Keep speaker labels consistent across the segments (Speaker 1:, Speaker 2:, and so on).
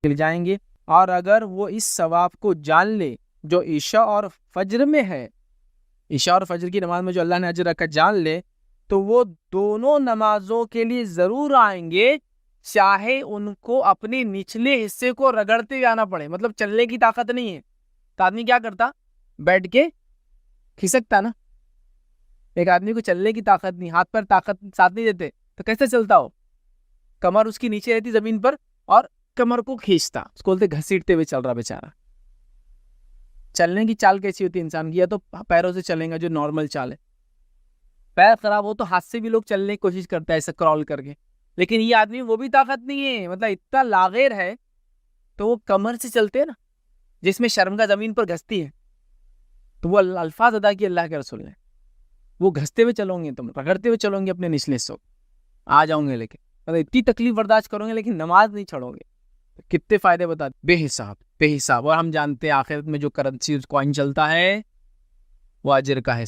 Speaker 1: نکل جائیں گے. اور اگر وہ اس ثواب کو جان لے جو عشاء اور فجر میں ہے، عشاء اور فجر کی نماز میں جو اللہ نے اجر رکھا جان لے، تو وہ دونوں نمازوں کے لیے ضرور آئیں گے، چاہے ان کو اپنے نچلے حصے کو رگڑتے ہوئے آنا پڑے. مطلب چلنے کی طاقت نہیں ہے تو آدمی کیا کرتا؟ بیٹھ کے کھسکتا نا. ایک آدمی کو چلنے کی طاقت نہیں، ہاتھ پر طاقت ساتھ نہیں دیتے تو کیسے چلتا ہو؟ کمر اس کی نیچے رہتی زمین پر اور کمر کو کھینچتا، اس کو بولتے گھسیٹتے ہوئے چل رہا بیچارہ. چلنے کی چال کیسی ہوتی ہے انسان کی؟ یا تو پیروں سے چلیں گا جو نارمل چال ہے، پیر خراب ہو تو ہاتھ سے بھی لوگ چلنے کی کوشش کرتا ہے ایسا کرال کر کے، لیکن یہ آدمی وہ بھی طاقت نہیں ہے، مطلب اتنا لاغیر ہے تو وہ کمر سے چلتے ہیں نا، جس میں شرمگاہ زمین پر گھستی ہے، تو وہ الفاظ ادا کیے اللہ کے رسول نے، وہ گھستے ہوئے چلو گے، تم رگڑتے ہوئے چلو گے اپنے نچلے حصوں آ جاؤں گے، لیکن مطلب اتنی تکلیف برداشت کرو گے لیکن نماز نہیں چھوڑو گے. کتنے فائدے بتا دیں، بے حساب بے حساب. اور ہم جانتے ہیں آخرت میں جو کرنسی کوائن چلتا ہے وہ اجر کا ہے،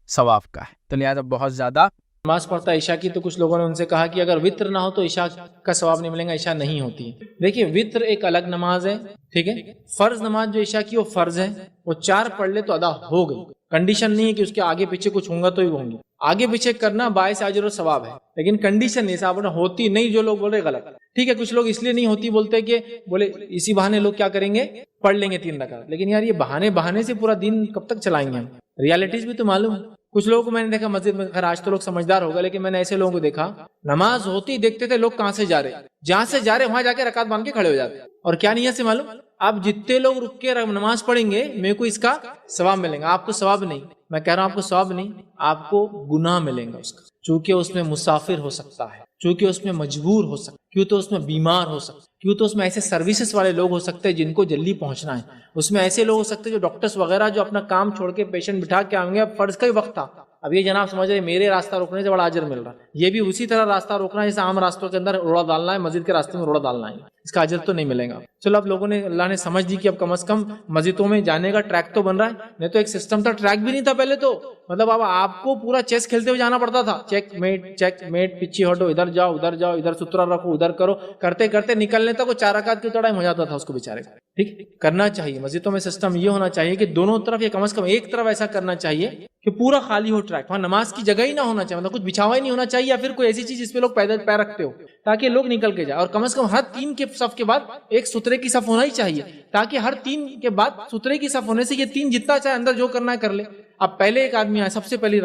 Speaker 1: ثواب کا ہے، تو لہٰذا بہت زیادہ
Speaker 2: نماز پڑھتا ہے عشاء کی. تو کچھ لوگوں نے ان سے کہا کہ اگر وتر نہ ہو تو عشاء کا ثواب نہیں ملے گا، عشاء نہیں ہوتی. دیکھیے وتر ایک الگ نماز ہے، ٹھیک ہے. فرض نماز جو عشاء کی وہ فرض ہے، وہ 4 پڑھ لے تو ادا ہو گئی. کنڈیشن نہیں ہے کہ اس کے آگے پیچھے کچھ ہوں گا تو ہی ہوں گے، آگے پیچھے کرنا باعث اجر و ثواب ہے، لیکن کنڈیشن نہیں صاحب ہوتی نہیں. جو لوگ بول رہے غلط، ٹھیک ہے. کچھ لوگ اس لیے نہیں ہوتی بولتے کہ بولے اسی بہانے لوگ کیا کریں گے، پڑھ لیں گے 3 رکعت. لیکن یار یہ بہانے سے پورا دن کب تک چلائیں گے ہم؟ ریالٹیز بھی تو معلوم. کچھ لوگوں کو میں نے دیکھا مسجد میں، خیر آج تو لوگ سمجھدار ہوگا، لیکن میں نے ایسے لوگوں کو دیکھا نماز ہوتی دیکھتے تھے لوگ کہاں سے جا رہے، جہاں سے جا رہے وہاں جا کے رکعت باندھ کے کھڑے ہو جاتے. اور کیا نیت سے معلوم؟ آپ جتنے لوگ رک کے نماز پڑھیں گے میرے کو اس کا ثواب ملے گا، آپ کو ثواب نہیں. میں کہہ رہا ہوں آپ کو ثواب نہیں، آپ کو گناہ ملیں گا اس کا، چونکہ اس میں مسافر ہو سکتا ہے، چونکہ اس میں مجبور ہو سکتا ہے، کیوں تو اس میں بیمار ہو سکتا ہے، کیوں تو اس میں ایسے سروسز والے لوگ ہو سکتے ہیں جن کو جلدی پہنچنا ہے، اس میں ایسے لوگ ہو سکتے ہیں جو ڈاکٹرز وغیرہ جو اپنا کام چھوڑ کے پیشنٹ بٹھا کے آئیں گے. اب فرض کا ہی وقت تھا، اب یہ جناب سمجھ رہے میرے راستہ روکنے سے بڑا اجر مل رہا ہے، یہ بھی اسی طرح راستہ روکنا ہے جیسے عام راستوں کے اندر روڑا ڈالنا ہے، مسجد کے راستے میں روڑا ڈالنا ہے، اس کا اجر تو نہیں ملے گا. چلو اب لوگوں نے اللہ نے سمجھ دی کہ اب کم از کم مسجدوں میں جانے کا ٹریک تو بن رہا ہے، نہیں تو ایک سسٹم تھا، ٹریک بھی نہیں تھا پہلے تو. مطلب اب آپ کو پورا چیس کھیلتے ہوئے جانا پڑتا تھا، چیک میٹ پیچھے ہٹو، ادھر جاؤ ادھر سترا رکھو، ادھر کرو، کرتے کرتے نکلنے تک وہ 4 رکعت کی ٹائم ہو جاتا تھا اس کو بیچارے. ٹھیک کرنا چاہیے مسجدوں میں سسٹم یہ ہونا چاہیے کہ دونوں طرف یا کم از کم ایک طرف ایسا کرنا چاہیے کہ پورا خالی ہو ٹریک، وہاں نماز کی جگہ ہی نہ ہونا چاہیے، مطلب کچھ بچھاوا ہی نہیں ہونا چاہیے، یا پھر کوئی ایسی چیز جس پہ لوگ پیدل پیر رکھتے ہو تاکہ لوگ نکل کے جائے. اور کم از کم ہر 3 کے صف کے بعد ایک سترے کی صف ہونا ہی چاہیے، تاکہ ہر 3 کے بعد سترے کی صف ہونے سے یہ 3 جتنا چاہے اندر جو کرنا ہے کر لے. اب پہلے ایک آدمی آئے سب سے پہلی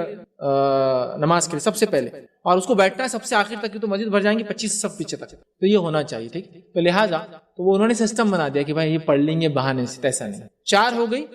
Speaker 2: نماز کے لیے سب سے پہلے، اور اس کو بیٹھنا ہے سب سے آخر تک، تو مسجد بھر جائیں گے 25 صف پیچھے تک، تو یہ ہونا چاہیے. ٹھیک، تو لہٰذا تو وہ انہوں نے سسٹم بنا دیا کہ بھائی یہ پڑھ لیں گے بہانے سے، ایسا نہیں. 4 ہو گئی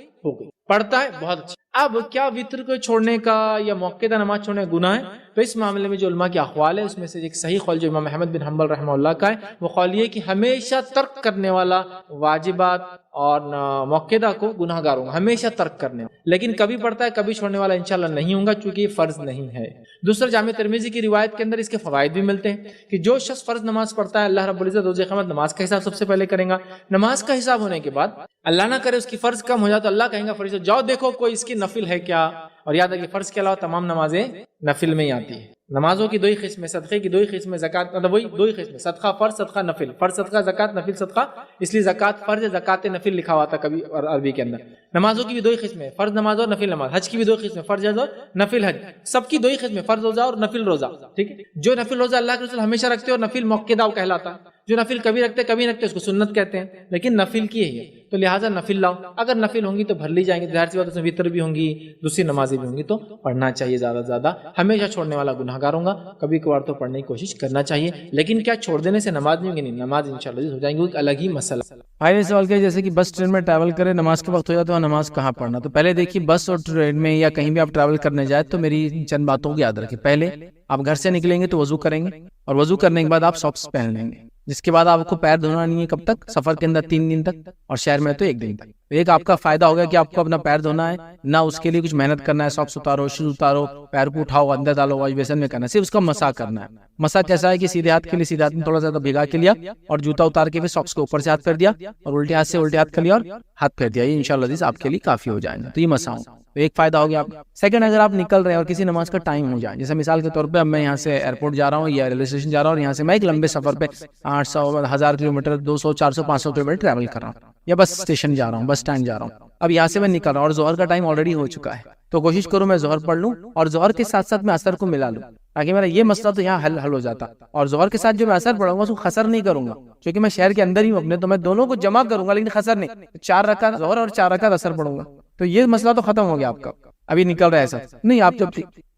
Speaker 2: پڑھتا ہے بہت اچھا. اب کیا وتر کو چھوڑنے کا یا موقع نماز چھوڑنے کا گناہ ہے؟ تو اس معاملے میں جو علماء کے اقوال ہے اس میں سے ایک صحیح قول جو امام احمد بن حنبل رحمہ اللہ کا ہے، وہ قول یہ کہ ہمیشہ ترک کرنے والا واجبات اور موقع کو گناہ گار ہوگا، ہمیشہ ترک کرنے والا. لیکن کبھی پڑھتا ہے کبھی چھوڑنے والا انشاءاللہ نہیں ہوگا، چونکہ یہ فرض نہیں ہے. دوسرا جامع ترمذی کی روایت کے اندر اس کے فوائد بھی ملتے ہیں کہ جو شخص فرض نماز پڑھتا ہے اللہ رب العزت روز قیامت نماز کا حساب سب سے پہلے کریں گا. نماز کا حساب ہونے کے بعد اللہ نہ کرے اس کی فرض کم ہو جائے تو اللہ کہیں گا فرشتوں جاؤ دیکھو کوئی اس کی نفل ہے کیا. اور یاد رکھیے فرض کے علاوہ تمام نمازیں نفل میں ہی آتی ہیں. نمازوں کی 2 ہی قسمیں، صدقے کی 2 ہی قسمیں، زکات مطلب وہی 2 ہی قسمیں، صدقہ فرض، صدقہ نفل. فرض صدقہ، زکات نفل صدقہ، اس لیے زکات فرض ہے، زکات نفل لکھا ہوا تھا کبھی اور عربی کے اندر. نمازوں کی بھی 2 ہی قسمیں، فرض نماز اور نفل نماز. حج کی بھی 2 قسمیں، فرض حج اور نفل حج. سب کی 2 ہی قسمیں، فرض روزہ اور نفل روزہ. ٹھیک ہے، جو نفل روزہ اللہ کے رسول ہمیشہ رکھتے ہیں اور نفل موقع کہلاتا ہے. جو نفل کبھی رکھتے کبھی رکھتے اس کو سنت کہتے ہیں، لیکن نفل کی ہے تو لہٰذا نفل لاؤ. اگر نفل ہوں گی تو بھر لی جائیں گے، ظاہر سی بات اس میں وتر بھی ہوں گی، دوسری نمازیں بھی ہوں گی، تو پڑھنا چاہیے زیادہ سے زیادہ. ہمیشہ چھوڑنے والا گناہ گار ہوگا، کبھی کبھار تو پڑھنے کی کوشش کرنا چاہیے. لیکن کیا چھوڑ دینے سے نماز نہیں ہوگی؟ نہیں، نماز انشاءاللہ ہو جائیں گی، ایک الگ ہی مسئلہ.
Speaker 1: آئے سوال کیا جیسے کہ بس ٹرین میں ٹریول کرے، نماز کا وقت ہو جائے تو نماز کہاں پڑھنا؟ تو پہلے دیکھیے بس اور ٹرین میں یا کہیں بھی آپ ٹریول کرنے جائیں تو میری چند باتوں کو یاد رکھیں. پہلے آپ گھر سے نکلیں گے تو وضو کریں گے، اور وضو کرنے کے بعد آپ ساکس پہن لیں گے، جس کے بعد آپ کو پیر دھونا نہیں ہے. کب تک؟ سفر کے اندر 3 دن تک، اور شہر میں تو 1 دن تک. ایک آپ کا فائدہ ہوگا کہ آپ کو اپنا پیر دھونا ہے نہ، اس کے لیے کچھ محنت کرنا ہے. ساکس اتارو، شوز اتارو، پیر کو اٹھاؤ، اندر ڈالو، واش بیسن میں کرنا، صرف اس کا مسح کرنا ہے. مسح کیسا ہے کہ سیدھے ہاتھ کے لیے سیدھے ہاتھ میں تھوڑا سا بھگا کے لیا، اور جوتا اتار کے پھر ساکس کو اوپر سے ہاتھ کر دیا، اور الٹے ہاتھ سے الٹے ہاتھ کر لیا اور ہاتھ پھیر دیا. یہ انشاءاللہ آپ کے لیے کافی ہو جائے گا. تو یہ مسح تو ایک فائدہ ہو گیا آپ. سیکنڈ، اگر آپ نکل رہے ہیں اور کسی نماز کا ٹائم ہو جائے، جیسے مثال کے طور پہ اب میں یہاں سے ایئرپورٹ جا رہا ہوں یا ریلوے اسٹیشن جا رہا ہوں، اور یہاں سے میں ایک لمبے سفر پہ 800 1000 کلومیٹر 200 400 500 کلومیٹر ٹریول کر رہا ہوں، یا بس اسٹیشن جا رہا ہوں، بس اسٹینڈ جا رہا ہوں. اب یہاں سے میں نکل رہا ہوں اور ظہر کا ٹائم آلریڈی ہو چکا ہے، تو کوشش کروں میں ظہر پڑھ لوں اور ظہر کے ساتھ ساتھ میں عصر کو ملا لوں، تاکہ میرا یہ مسئلہ تو یہاں حل ہو جاتا. اور ظہر کے ساتھ جو میں عصر پڑھوں گا اس کو خسر نہیں کروں گا، کیونکہ میں شہر کے اندر ہی ہوں اپنے، تو میں دونوں کو جمع کروں گا لیکن خسر نہیں. 4 رکعت ظہر اور 4 رکعت عصر پڑھوں گا، تو یہ مسئلہ تو ختم ہو گیا آپ کا. ابھی نکل رہا ہے ایسا نہیں،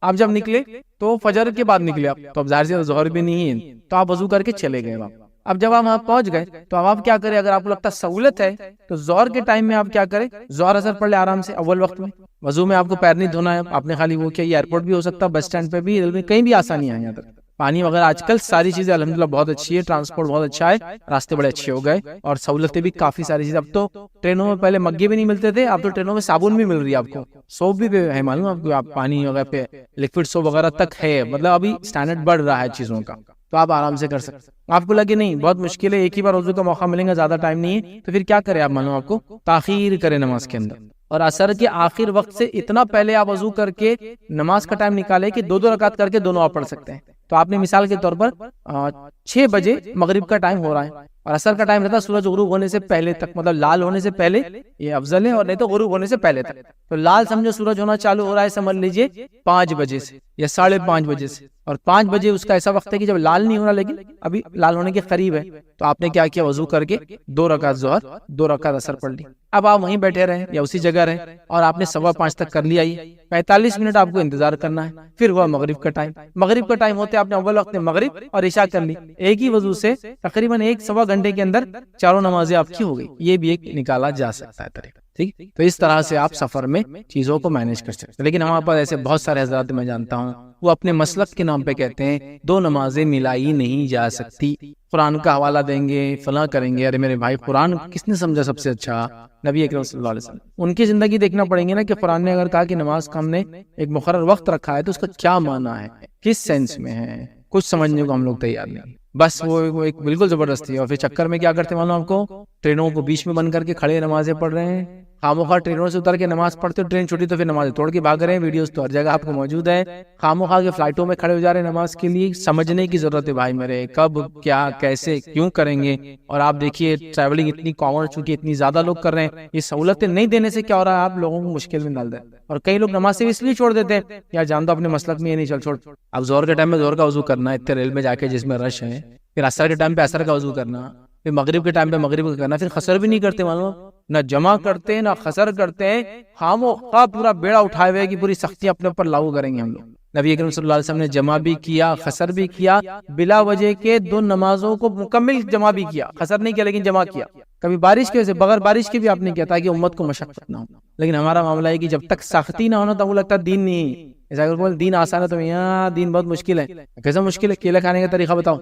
Speaker 1: آپ جب نکلے تو فجر کے بعد نکلے آپ، تو اب ظاہر سے ظہر بھی نہیں ہے، تو آپ وضو کر کے چلے گئے وہاں. اب جب آپ وہاں پہنچ گئے تو اب آپ کیا کریں، اگر آپ کو لگتا ہے سہولت ہے تو ظہر کے ٹائم میں آپ کیا کریں، ظہر اثر پڑھ لے آرام سے اول وقت میں. وضو میں آپ کو پیر نہیں دھونا ہے، آپ نے خالی وہ کیا، یہ ایئرپورٹ بھی ہو سکتا ہے، بس اسٹینڈ پہ بھی، ریلوے کہیں بھی آسانی ہے یہاں تک. پانی وغیرہ آج کل ساری چیزیں الحمدللہ بہت اچھی ہے، ٹرانسپورٹ بہت اچھا ہے، راستے بڑے اچھے ہو گئے اور سہولتیں بھی کافی ساری چیزیں. اب تو ٹرینوں میں پہلے مگے بھی نہیں ملتے تھے، اب تو ٹرینوں میں صابن بھی مل رہی ہے آپ کو، سوپ بھی ہے معلوم آپ کو، آپ پانی وغیرہ پہ لکوڈ سوپ وغیرہ تک ہے، مطلب ابھی اسٹینڈرڈ بڑھ رہا ہے چیزوں کا، تو آپ آرام سے کر سکتے. آپ کو لگے نہیں بہت مشکل ہے، ایک ہی بار وضو کا موقع ملے گا، زیادہ ٹائم نہیں ہے، تو پھر کیا کریں آپ، معلوم آپ کو تاخیر کریں نماز کے اندر، اور عصر کے آخر وقت سے اتنا پہلے آپ وضو کر کے نماز کا ٹائم نکالے کہ 2 رکعت کر کے دونوں آپ پڑھ سکتے ہیں. تو آپ نے مثال کے طور پر 6 بجے مغرب کا ٹائم ہو رہا ہے اور عصر کا ٹائم رہتا ہے سورج غروب ہونے سے پہلے تک، مطلب لال ہونے سے پہلے یہ افضل ہے، اور نہیں تو غروب ہونے سے پہلے تک. تو لال سمجھو سورج ہونا چالو ہو رہا ہے سمجھ لیجئے 5 بجے سے یا 5:30 بجے سے، اور 5 بجے اس کا ایسا وقت ہے کہ جب لال نہیں ہو رہا لیکن ابھی لال ہونے کے قریب ہے. تو آپ نے کیا کیا، وضو کر کے 2 رکعت ظہر 2 رکعت عصر پڑھ لی. اب آپ وہیں بیٹھے رہیں یا اسی جگہ رہیں اور آپ نے 5:15 تک کر لیا، 45 منٹ آپ کو انتظار کرنا ہے. پھر ہوا مغرب کا ٹائم، مغرب کا ٹائم ہوتے آپ نے اول وقت میں مغرب اور عشاء کر لی. ایک ہی وضو سے تقریباً 1-1.25 گھنٹے کے اندر چاروں نمازیں آپ کی ہو گئی. یہ بھی ایک نکالا جا سکتا ہے طریقہ، ٹھیک. تو اس طرح سے آپ سفر میں چیزوں کو مینیج کر سکتے ہیں. لیکن ہمارے پاس ایسے بہت سارے حضرات میں جانتا ہوں، وہ اپنے مسلک کے نام پہ کہتے ہیں 2 نمازیں ملائی نہیں جا سکتی، قرآن کا حوالہ دیں گے، فلاں کریں گے. ارے میرے بھائی، قرآن کس نے سمجھا سب سے اچھا؟ نبی اکرم صلی اللہ علیہ وسلم. ان کی زندگی دیکھنا پڑیں گے نا، کہ قرآن نے اگر کہا کہ نماز کا ہم نے ایک مقرر وقت رکھا ہے تو اس کا کیا معنی ہے، کس سینس میں ہے، کچھ سمجھنے کو ہم لوگ تیار نہیں. بس وہ ایک بالکل زبردستی ہے. اور پھر چکر میں کیا کرتے معلوم آپ کو، ٹرینوں کو بیچ میں بند کر کے کھڑے نمازیں پڑھ رہے ہیں. خاموخواہ ٹرینوں سے اتر کے نماز پڑھتے ہو، ٹرین چھوٹی تو پھر نماز توڑ کے بھاگ رہے ہیں. ویڈیوز تو ہر جگہ آپ کو موجود ہے. خاموخواہ کے فلائٹوں میں کھڑے ہو جا رہے ہیں نماز کے لیے. سمجھنے کی ضرورت ہے بھائی میرے، کب کیا کیسے کیوں کریں گے. اور آپ دیکھیے ٹریولنگ اتنی کامن چونکہ اتنی زیادہ لوگ کر رہے ہیں، یہ سہولتیں نہیں دینے سے کیا ہو رہا ہے، آپ لوگوں کو مشکل میں ڈال دیں. اور کئی لوگ نماز سے اس لیے چھوڑ دیتے ہیں، یا جان دو اپنے مسلک میں یہ نہیں، چل چھوڑ. اب ظہر کے ٹائم میں ظہر کا وضو کرنا ہے اتنے ریل میں جا کے جس میں رش ہے، پھر عصر کے ٹائم پہ عصر کا وضو کرنا، پھر مغرب کے ٹائم پہ مغرب کا کرنا، پھر خسر بھی نہیں کرتے معلوم، نہ جمع کرتے نہ خسر کرتے ہیں. خاموخواہ پورا بیڑا اٹھائے ہوئے کہ پوری سختی اپنے اوپر لاگو کریں گے ہم لوگ. نبی اکرم صلی اللہ علیہ وسلم نے جمع بھی کیا، خسر بھی کیا، بلا وجہ کے 2 نمازوں کو مکمل جمع بھی کیا. خسر نہیں کیا لیکن جمع کیا. کبھی بارش کی وجہ سے، بغیر بارش کے بھی آپ نے کیا تاکہ امت کو مشقت نہ ہو. لیکن ہمارا معاملہ ہے کہ جب تک سختی نہ ہونا تو وہ لگتا ہے دین نہیں. ایسا اگر بول دین آسان ہے تو یہاں دین بہت مشکل ہے. کیسا مشکل ہے؟ کیلا کھانے کا طریقہ بتاؤ،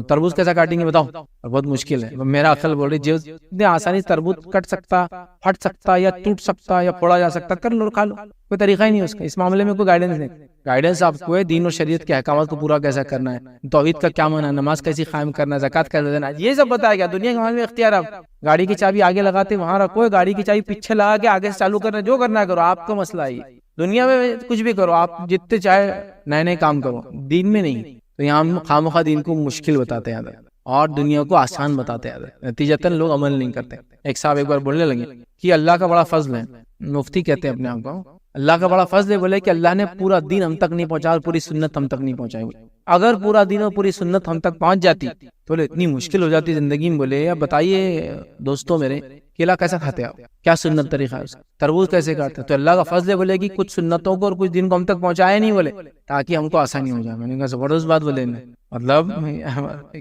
Speaker 1: تربوز کیسا کاٹیں گے بتاؤ، بہت مشکل ہے. میرا عقل بول رہی جو اتنی آسانی تربوز کٹ سکتا، پھٹ سکتا یا ٹوٹ سکتا یا پھوڑا جا سکتا، کر لو کھا لو. کوئی طریقہ ہی نہیں اس کا. اس معاملے میں کوئی گائیڈنس نہیں. گائیڈنس آپ کو ہے دین اور شریعت کے احکامات کو پورا کیسا کرنا ہے، توحید کا کیا معنی ہے، نماز کیسی قائم کرنا ہے، زکات کیسے دینا ہے، یہ سب بتایا گیا. دنیا کے معاملے میں اختیار آپ گاڑی کی چابی آگے لگاتے وہاں رکھو، گاڑی کی چابی پیچھے لگا کے آگے سے چالو کرنا، جو کرنا ہے کرو، آپ کا مسئلہ ہے. دنیا میں کچھ بھی کرو، آپ جتنے چاہے نئے کام کرو، دین میں نہیں. تو یہاں ہم خامخواہ دین کو مشکل بتاتے ہیں اور دنیا کو آسان بتاتے ہیں، نتیجتاً لوگ عمل نہیں کرتے. ایک صاحب ایک بار بولنے لگے کہ اللہ کا بڑا فضل ہے، مفتی کہتے ہیں اپنے آپ کو، اللہ کا بڑا فضل ہے. بولے کہ اللہ نے پورا دین ہم تک نہیں پہنچا اور پوری سنت ہم تک نہیں پہنچائی. اگر پورا دین اور پوری سنت ہم تک پہنچ جاتی تو اتنی مشکل ہو جاتی زندگی میں. بولے اب بتائیے دوستوں میرے، کیلا کیسا کھاتے آپ، کیا سنت طریقہ ہے اس کا، تربوز کیسے کاٹتے ہیں. تو اللہ کا فضل ہے بولے کہ کچھ سنتوں کو اور کچھ دین کو ہم تک پہنچایا نہیں، بولے تاکہ ہم کو آسانی ہو جائے. میں نے کہا زبردست بات بولے. مطلب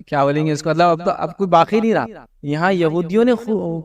Speaker 1: کیا بولیں گے اس کو، مطلب اب کوئی باقی نہیں رہا. یہاں یہودیوں نے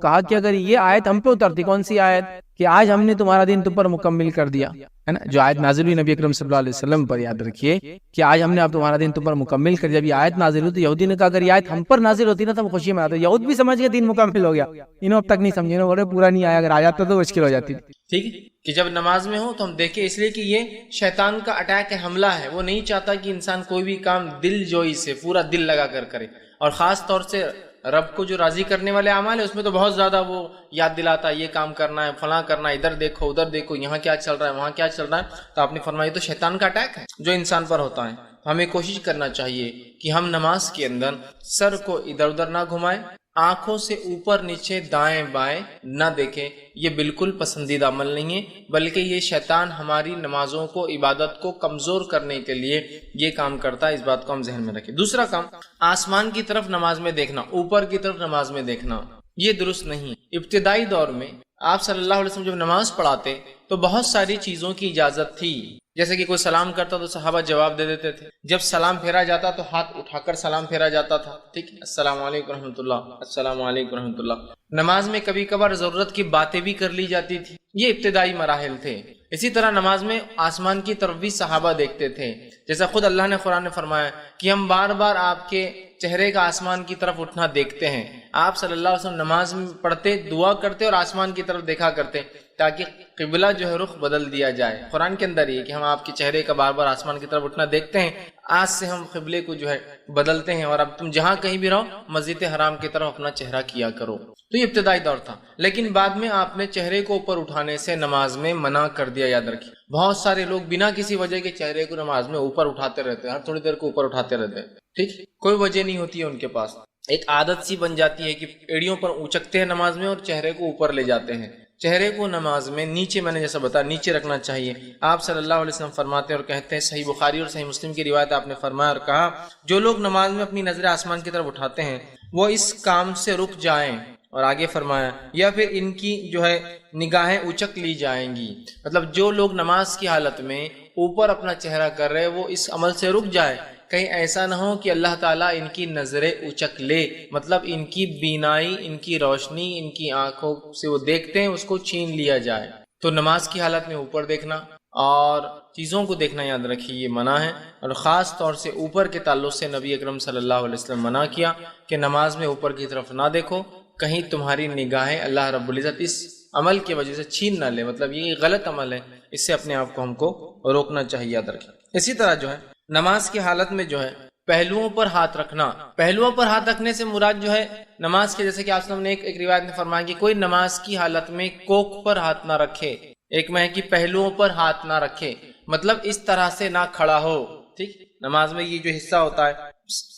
Speaker 1: کہا کہ اگر یہ آیت ہم پہ اترتی، کون سی آیت، کہ آج ہم نے تمہارا دین تم پر مکمل کر دیا ہے نا، جو آیت نازل ہوئی نبی اکرم صلی اللہ علیہ وسلم پر، یاد رکھیے کہ آج ہم نے اب تمہارا دین تم پر مکمل کر دیا. جب یہ آیت نازل ہوئی تو یہودی نے کہا اگر یہ آیت ہم پر نازل ہوتی نا تو ہم خوشی میں آتے. یہود بھی سمجھ گئے دین مکمل ہو گیا، انہوں اب تک نہیں سمجھے، انہوں بولے پورا نہیں آیا، اگر آ جاتا تو مشکل ہو جاتی.
Speaker 2: ٹھیک ہے کہ جب نماز میں ہو تو ہم دیکھیں، اس لیے کہ یہ شیطان کا اٹیک ہے، حملہ ہے. وہ نہیں چاہتا کہ انسان کوئی بھی کام دل جوئی سے پورا دل لگا کر کرے، اور خاص طور سے رب کو جو راضی کرنے والے اعمال ہے اس میں تو بہت زیادہ وہ یاد دلاتا ہے، یہ کام کرنا ہے، فلاں کرنا ہے، ادھر دیکھو ادھر دیکھو، یہاں کیا چل رہا ہے وہاں کیا چل رہا ہے. تو آپ نے فرمایا تو شیطان کا اٹیک ہے جو انسان پر ہوتا ہے. ہمیں کوشش کرنا چاہیے کہ ہم نماز کے اندر سر کو ادھر ادھر نہ گھمائیں، آنکھوں سے اوپر نیچے دائیں بائیں نہ دیکھیں. یہ بالکل پسندیدہ عمل نہیں ہے، بلکہ یہ شیطان ہماری نمازوں کو، عبادت کو کمزور کرنے کے لیے یہ کام کرتا ہے. اس بات کو ہم ذہن میں رکھیں. دوسرا کام، آسمان کی طرف نماز میں دیکھنا، اوپر کی طرف نماز میں دیکھنا، یہ درست نہیں. ابتدائی دور میں آپ صلی اللہ علیہ وسلم جب نماز پڑھاتے تو بہت ساری چیزوں کی اجازت تھی. جیسے کہ کوئی سلام کرتا تو صحابہ جواب دے دیتے تھے. جب سلام پھیرا جاتا تو ہاتھ اٹھا کر سلام پھیرا جاتا تھا. ٹھیک ہے، السلام علیکم رحمۃ اللہ، السلام علیکم رحمۃ اللہ. نماز میں کبھی کبھار ضرورت کی باتیں بھی کر لی جاتی تھی. یہ ابتدائی مراحل تھے. اسی طرح نماز میں آسمان کی طرف بھی صحابہ دیکھتے تھے. جیسا خود اللہ نے قرآن میں فرمایا کہ ہم بار بار آپ کے چہرے کا آسمان کی طرف اٹھنا دیکھتے ہیں. آپ صلی اللہ علیہ وسلم نماز میں پڑھتے، دعا کرتے اور آسمان کی طرف دیکھا کرتے تاکہ قبلہ جو ہے رخ بدل دیا جائے. قرآن کے اندر یہ کہ ہم آپ کے چہرے کا بار بار آسمان کی طرف اٹھنا دیکھتے ہیں، آج سے ہم قبلے کو جو ہے بدلتے ہیں اور اب تم جہاں کہیں بھی رہو مسجد حرام کی طرف اپنا چہرہ کیا کرو. تو یہ ابتدائی دور تھا. لیکن بعد میں آپ نے چہرے کو اوپر اٹھانے سے نماز میں منع کر دیا. یاد رکھیے، بہت سارے لوگ بنا کسی وجہ کے چہرے کو نماز میں اوپر اٹھاتے رہتے ہیں، ہر تھوڑی دیر کو اوپر اٹھاتے رہتے ہیں. ٹھیک، کوئی وجہ نہیں ہوتی ہے ان کے پاس. ایک عادت سی بن جاتی ہے کہ ایڑیوں پر اونچکتے ہیں نماز میں اور چہرے کو اوپر لے جاتے ہیں. چہرے کو نماز میں نیچے، میں نے جیسا بتایا نیچے رکھنا چاہیے. آپ صلی اللہ علیہ وسلم فرماتے ہیں اور کہتے ہیں، صحیح بخاری اور صحیح مسلم کی روایت آپ نے فرمایا اور کہا، جو لوگ نماز میں اپنی نظر آسمان کی طرف اٹھاتے ہیں وہ اس کام سے رک جائیں. اور آگے فرمایا، یا پھر ان کی جو ہے نگاہیں اچک لی جائیں گی. مطلب جو لوگ نماز کی حالت میں اوپر اپنا چہرہ کر رہے وہ اس عمل سے رک جائے. کہیں ایسا نہ ہو کہ اللہ تعالیٰ ان کی نظریں اچک لے، مطلب ان کی بینائی، ان کی روشنی، ان کی آنکھوں سے وہ دیکھتے ہیں اس کو چھین لیا جائے. تو نماز کی حالت میں اوپر دیکھنا اور چیزوں کو دیکھنا یاد رکھیے یہ منع ہے. اور خاص طور سے اوپر کے تعلق سے نبی اکرم صلی اللہ علیہ وسلم منع کیا کہ نماز میں اوپر کی طرف نہ دیکھو، کہیں تمہاری نگاہیں اللہ رب العزت اس عمل کی وجہ سے چھین نہ لے. مطلب یہ غلط عمل ہے، اس سے اپنے آپ کو ہم کو روکنا چاہیے. یاد رکھیں. اسی طرح جو ہے نماز کی حالت میں جو ہے پہلوؤں پر ہاتھ رکھنا. پہلوؤں پر ہاتھ رکھنے سے مراد جو ہے نماز کے، جیسے کہ آپ نے ایک روایت میں فرمایا کہ کوئی نماز کی حالت میں کوکھ پر ہاتھ نہ رکھے. ایک میں ہے کہ پہلوؤں پر ہاتھ نہ رکھے، مطلب اس طرح سے نہ کھڑا ہو. ٹھیک، نماز میں یہ جو حصہ ہوتا ہے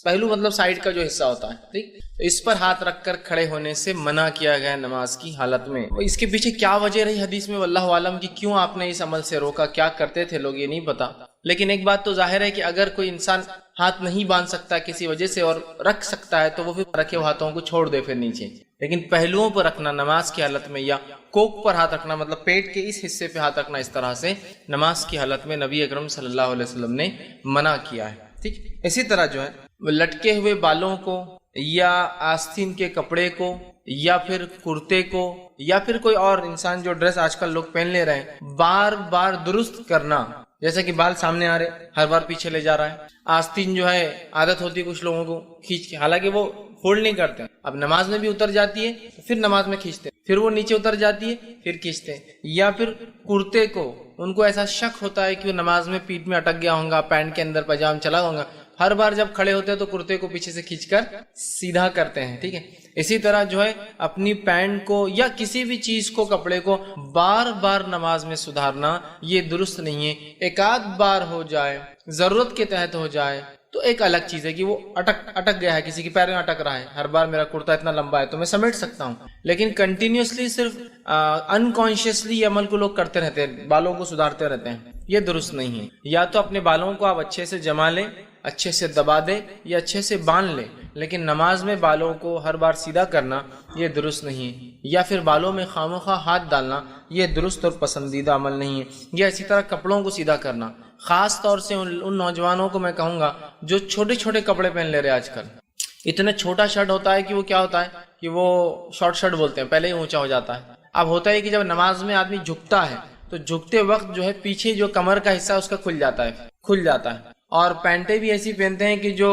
Speaker 2: پہلو مطلب سائیڈ کا جو حصہ ہوتا ہے، ٹھیک، اس پر ہاتھ رکھ کر کھڑے ہونے سے منع کیا گیا نماز کی حالت میں. اس کے پیچھے کیا وجہ رہی حدیث میں واللہ عالم کی، کیوں آپ نے اس عمل سے روکا، کیا کرتے تھے لوگ، یہ نہیں پتا. لیکن ایک بات تو ظاہر ہے کہ اگر کوئی انسان ہاتھ نہیں باندھ سکتا کسی وجہ سے اور رکھ سکتا ہے تو وہ پھر رکھے ہاتھوں کو چھوڑ دے پھر نیچے. لیکن پہلوؤں پر رکھنا نماز کی حالت میں، یا کوک پر ہاتھ رکھنا مطلب پیٹ کے اس حصے پہ ہاتھ رکھنا، اس طرح سے نماز کی حالت میں نبی اکرم صلی اللہ علیہ وسلم نے منع کیا ہے. ٹھیک، اسی طرح جو ہے لٹکے ہوئے بالوں کو یا آستین کے کپڑے کو یا پھر کرتے کو یا پھر کوئی اور انسان جو ڈریس آج کل لوگ پہن لے رہے ہیں بار بار درست کرنا. جیسے کہ بال سامنے آ رہے ہر بار پیچھے لے جا رہا ہے. آستین جو ہے عادت ہوتی ہے کچھ لوگوں کو کھینچ کے، حالانکہ وہ فولڈ نہیں کرتے. اب نماز میں بھی اتر جاتی ہے پھر نماز میں کھینچتے ہیں، پھر وہ نیچے اتر جاتی ہے پھر کھینچتے ہیں. یا پھر کرتے کو، ان کو ایسا شک ہوتا ہے کہ وہ نماز میں پیٹ میں اٹک گیا ہوگا، پینٹ کے اندر پجام چلا ہوگا، ہر بار جب کھڑے ہوتے ہیں تو کرتے کو پیچھے سے کھینچ کر سیدھا کرتے ہیں. ٹھیک ہے، اسی طرح جو ہے اپنی پینٹ کو یا کسی بھی چیز کو، کپڑے کو بار بار نماز میں سدھارنا یہ درست نہیں ہے. ایک آدھ بار ہو جائے، ضرورت کے تحت ہو جائے تو ایک الگ چیز ہے کہ وہ اٹک گیا ہے، کسی کے پیر میں اٹک رہا ہے، ہر بار میرا کرتا اتنا لمبا ہے تو میں سمیٹ سکتا ہوں. لیکن کنٹینیوسلی صرف انکانشیسلی یہ عمل کو لوگ کرتے رہتے ہیں، بالوں کو سدھارتے رہتے ہیں، یہ درست نہیں ہے. یا تو اپنے بالوں کو آپ اچھے سے جما لیں، اچھے سے دبا دے یا اچھے سے باندھ لے، لیکن نماز میں بالوں کو ہر بار سیدھا کرنا یہ درست نہیں ہے. یا پھر بالوں میں خواہ ہاتھ ڈالنا یہ درست اور پسندیدہ عمل نہیں ہے. یا اسی طرح کپڑوں کو سیدھا کرنا، خاص طور سے ان نوجوانوں کو میں کہوں گا جو چھوٹے چھوٹے کپڑے پہن لے رہے آج کل. اتنا چھوٹا شرٹ ہوتا ہے کہ وہ کیا ہوتا ہے کہ وہ شارٹ شرٹ بولتے ہیں، پہلے ہی اونچا ہو جاتا ہے. اب ہوتا ہے کہ جب نماز میں آدمی جھکتا ہے تو جھکتے وقت جو ہے پیچھے جو کمر کا حصہ اس کا کھل جاتا ہے. اور پینٹیں بھی ایسی پہنتے ہیں کہ جو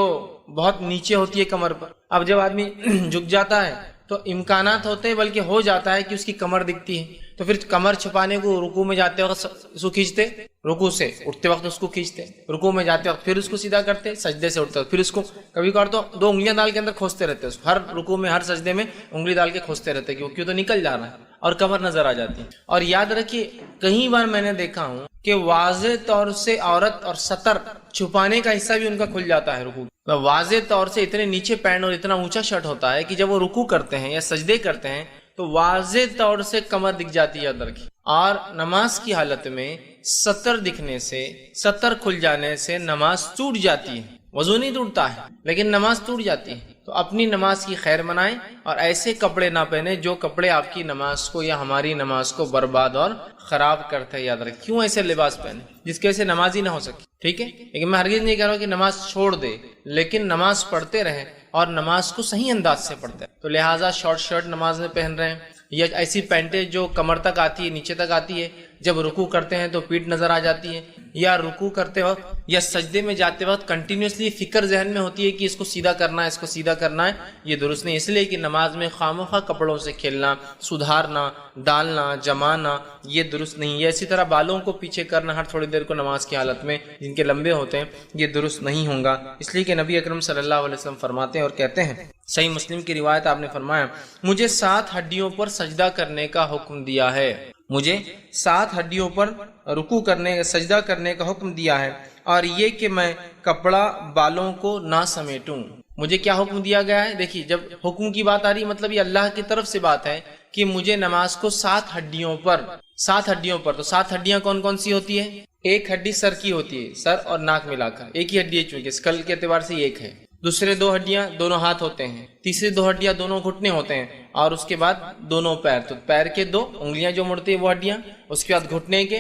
Speaker 2: بہت نیچے ہوتی ہے کمر پر. اب جب آدمی جھک جاتا ہے تو امکانات ہوتے ہیں، بلکہ ہو جاتا ہے کہ اس کی کمر دکھتی ہے، تو پھر کمر چھپانے کو رکوع میں جاتے وقت اس کو کھینچتے، رکوع سے اٹھتے وقت اس کو کھینچتے، رکوع میں جاتے وقت پھر اس کو سیدھا کرتے، سجدے سے اٹھتے وقت پھر اس کو کبھی کبھار تو 2 انگلیاں ڈال کے اندر کھوستے رہتے، اس کو ہر رکوع میں ہر سجدے میں انگلی ڈال کے کھوستے رہتے کہ وہ کیوں تو نکل جا رہا ہے اور کمر نظر آ جاتی ہے۔ اور یاد رکھیے کئی بار میں نے دیکھا ہوں کہ واضح طور سے عورت اور سطر چھپانے کا حصہ بھی ان کا کھل جاتا ہے رکوع، واضح طور سے اتنے نیچے پینٹ اور اتنا اونچا شرٹ ہوتا ہے کہ جب وہ رکوع کرتے ہیں یا سجدے کرتے ہیں تو واضح طور سے کمر دکھ جاتی ہے اندر کی، اور نماز کی حالت میں سطر دکھنے سے، سطر کھل جانے سے نماز ٹوٹ جاتی ہے، وضو نہیں ٹوٹتا ہے لیکن نماز ٹوٹ جاتی ہے۔ تو اپنی نماز کی خیر منائیں اور ایسے کپڑے نہ پہنے جو کپڑے آپ کی نماز کو یا ہماری نماز کو برباد اور خراب کرتے ہیں۔ یاد رکھیں، کیوں ایسے لباس پہنے جس کی وجہ سے نماز ہی نہ ہو سکے، ٹھیک ہے؟ لیکن میں ہرگز نہیں کہہ رہا ہوں کہ نماز چھوڑ دے، لیکن نماز پڑھتے رہیں اور نماز کو صحیح انداز سے پڑھتے ہیں۔ تو لہٰذا شارٹ شرٹ نماز میں پہن رہے ہیں یا ایسی پینٹیں جو کمر تک آتی ہے، نیچے تک آتی ہے، جب رکوع کرتے ہیں تو پیٹھ نظر آ جاتی ہے، یا رکوع کرتے وقت یا سجدے میں جاتے وقت کنٹینیوسلی فکر ذہن میں ہوتی ہے کہ اس کو سیدھا کرنا ہے، اس کو سیدھا کرنا ہے، یہ درست نہیں۔ اس لیے کہ نماز میں خواہ کپڑوں سے کھیلنا، سدھارنا، ڈالنا، جمانا، یہ درست نہیں ہے۔ اسی طرح بالوں کو پیچھے کرنا ہر تھوڑی دیر کو نماز کی حالت میں جن کے لمبے ہوتے ہیں، یہ درست نہیں ہوگا، اس لیے کہ نبی اکرم صلی اللہ علیہ وسلم فرماتے ہیں اور کہتے ہیں، صحیح مسلم کی روایت، آپ نے فرمایا مجھے 7 ہڈیوں پر سجدہ کرنے کا حکم دیا ہے، مجھے 7 ہڈیوں پر رکوع کرنے، سجدہ کرنے کا حکم دیا ہے، اور یہ کہ میں کپڑا بالوں کو نہ سمیٹوں۔ مجھے کیا حکم دیا گیا ہے؟ دیکھیے جب حکم کی بات آ رہی مطلب یہ اللہ کی طرف سے بات ہے کہ مجھے نماز کو 7 ہڈیوں پر، 7 ہڈیوں پر، تو 7 ہڈیاں کون کون سی ہوتی ہے؟ ایک ہڈی سر کی ہوتی ہے، سر اور ناک ملا کر ایک ہی ہڈی ہے، چونکہ اسکل کے اعتبار سے ایک ہے۔ دوسرے 2 ہڈیاں دونوں ہاتھ ہوتے ہیں، تیسری 2 ہڈیاں دونوں گھٹنے ہوتے ہیں، اور اس کے بعد دونوں پیر، تو پیر کے 2 انگلیاں جو مڑتی ہیں وہ ہڈیاں، اس کے بعد گھٹنے کے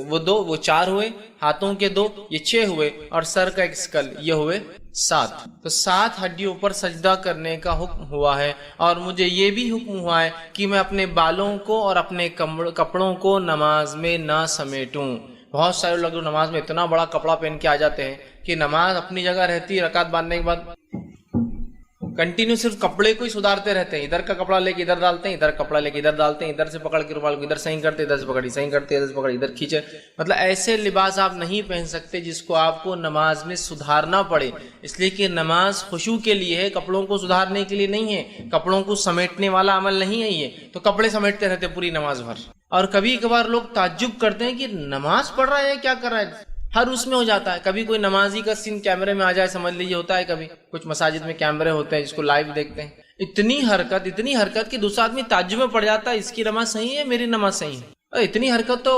Speaker 2: وہ 2، وہ 4 ہوئے، ہاتھوں کے 2 یہ 6 ہوئے، اور سر کا ایک اسکل یہ ہوئے 7۔ تو 7 ہڈیوں پر سجدہ کرنے کا حکم ہوا ہے، اور مجھے یہ بھی حکم ہوا ہے کہ میں اپنے بالوں کو اور اپنے کپڑوں کو نماز میں نہ سمیٹوں۔ بہت سارے لوگ نماز میں اتنا بڑا کپڑا پہن کے آ جاتے ہیں کہ نماز اپنی جگہ رہتی ہے، رکعت باندھنے کے بعد کنٹینیو صرف کپڑے کو ہی سدھارتے رہتے ہیں، ادھر کا کپڑا لے کے ادھر ڈالتے ہیں، ادھر کپڑا لے کے ادھر ڈالتے ہیں، ادھر سے پکڑ کے رومال کو ادھر صحیح کرتے، ادھر سے پکڑی صحیح کرتے، ادھر سے پکڑی ادھر کھینچے۔ مطلب ایسے لباس آپ نہیں پہن سکتے جس کو آپ کو نماز میں سدھارنا پڑے، اس لیے کہ نماز خشوع کے لیے ہے، کپڑوں کو سدھارنے کے لیے نہیں ہے، کپڑوں کو سمیٹنے والا عمل نہیں ہے یہ، تو کپڑے سمیٹتے رہتے پوری نماز بھر۔ اور کبھی کبھار لوگ تعجب کرتے ہیں کہ نماز پڑھ رہا ہے کیا کر رہا ہے، ہر اس میں ہو جاتا ہے۔ کبھی کوئی نمازی کا سین کیمرے میں آ جائے، سمجھ لیجیے ہوتا ہے، کبھی کچھ مساجد میں کیمرے ہوتے ہیں جس کو لائیو دیکھتے ہیں، اتنی حرکت کہ دوسرا آدمی تعجب میں پڑ جاتا ہے اس کی نماز صحیح ہے میری نماز صحیح ہے، اور اتنی حرکت تو،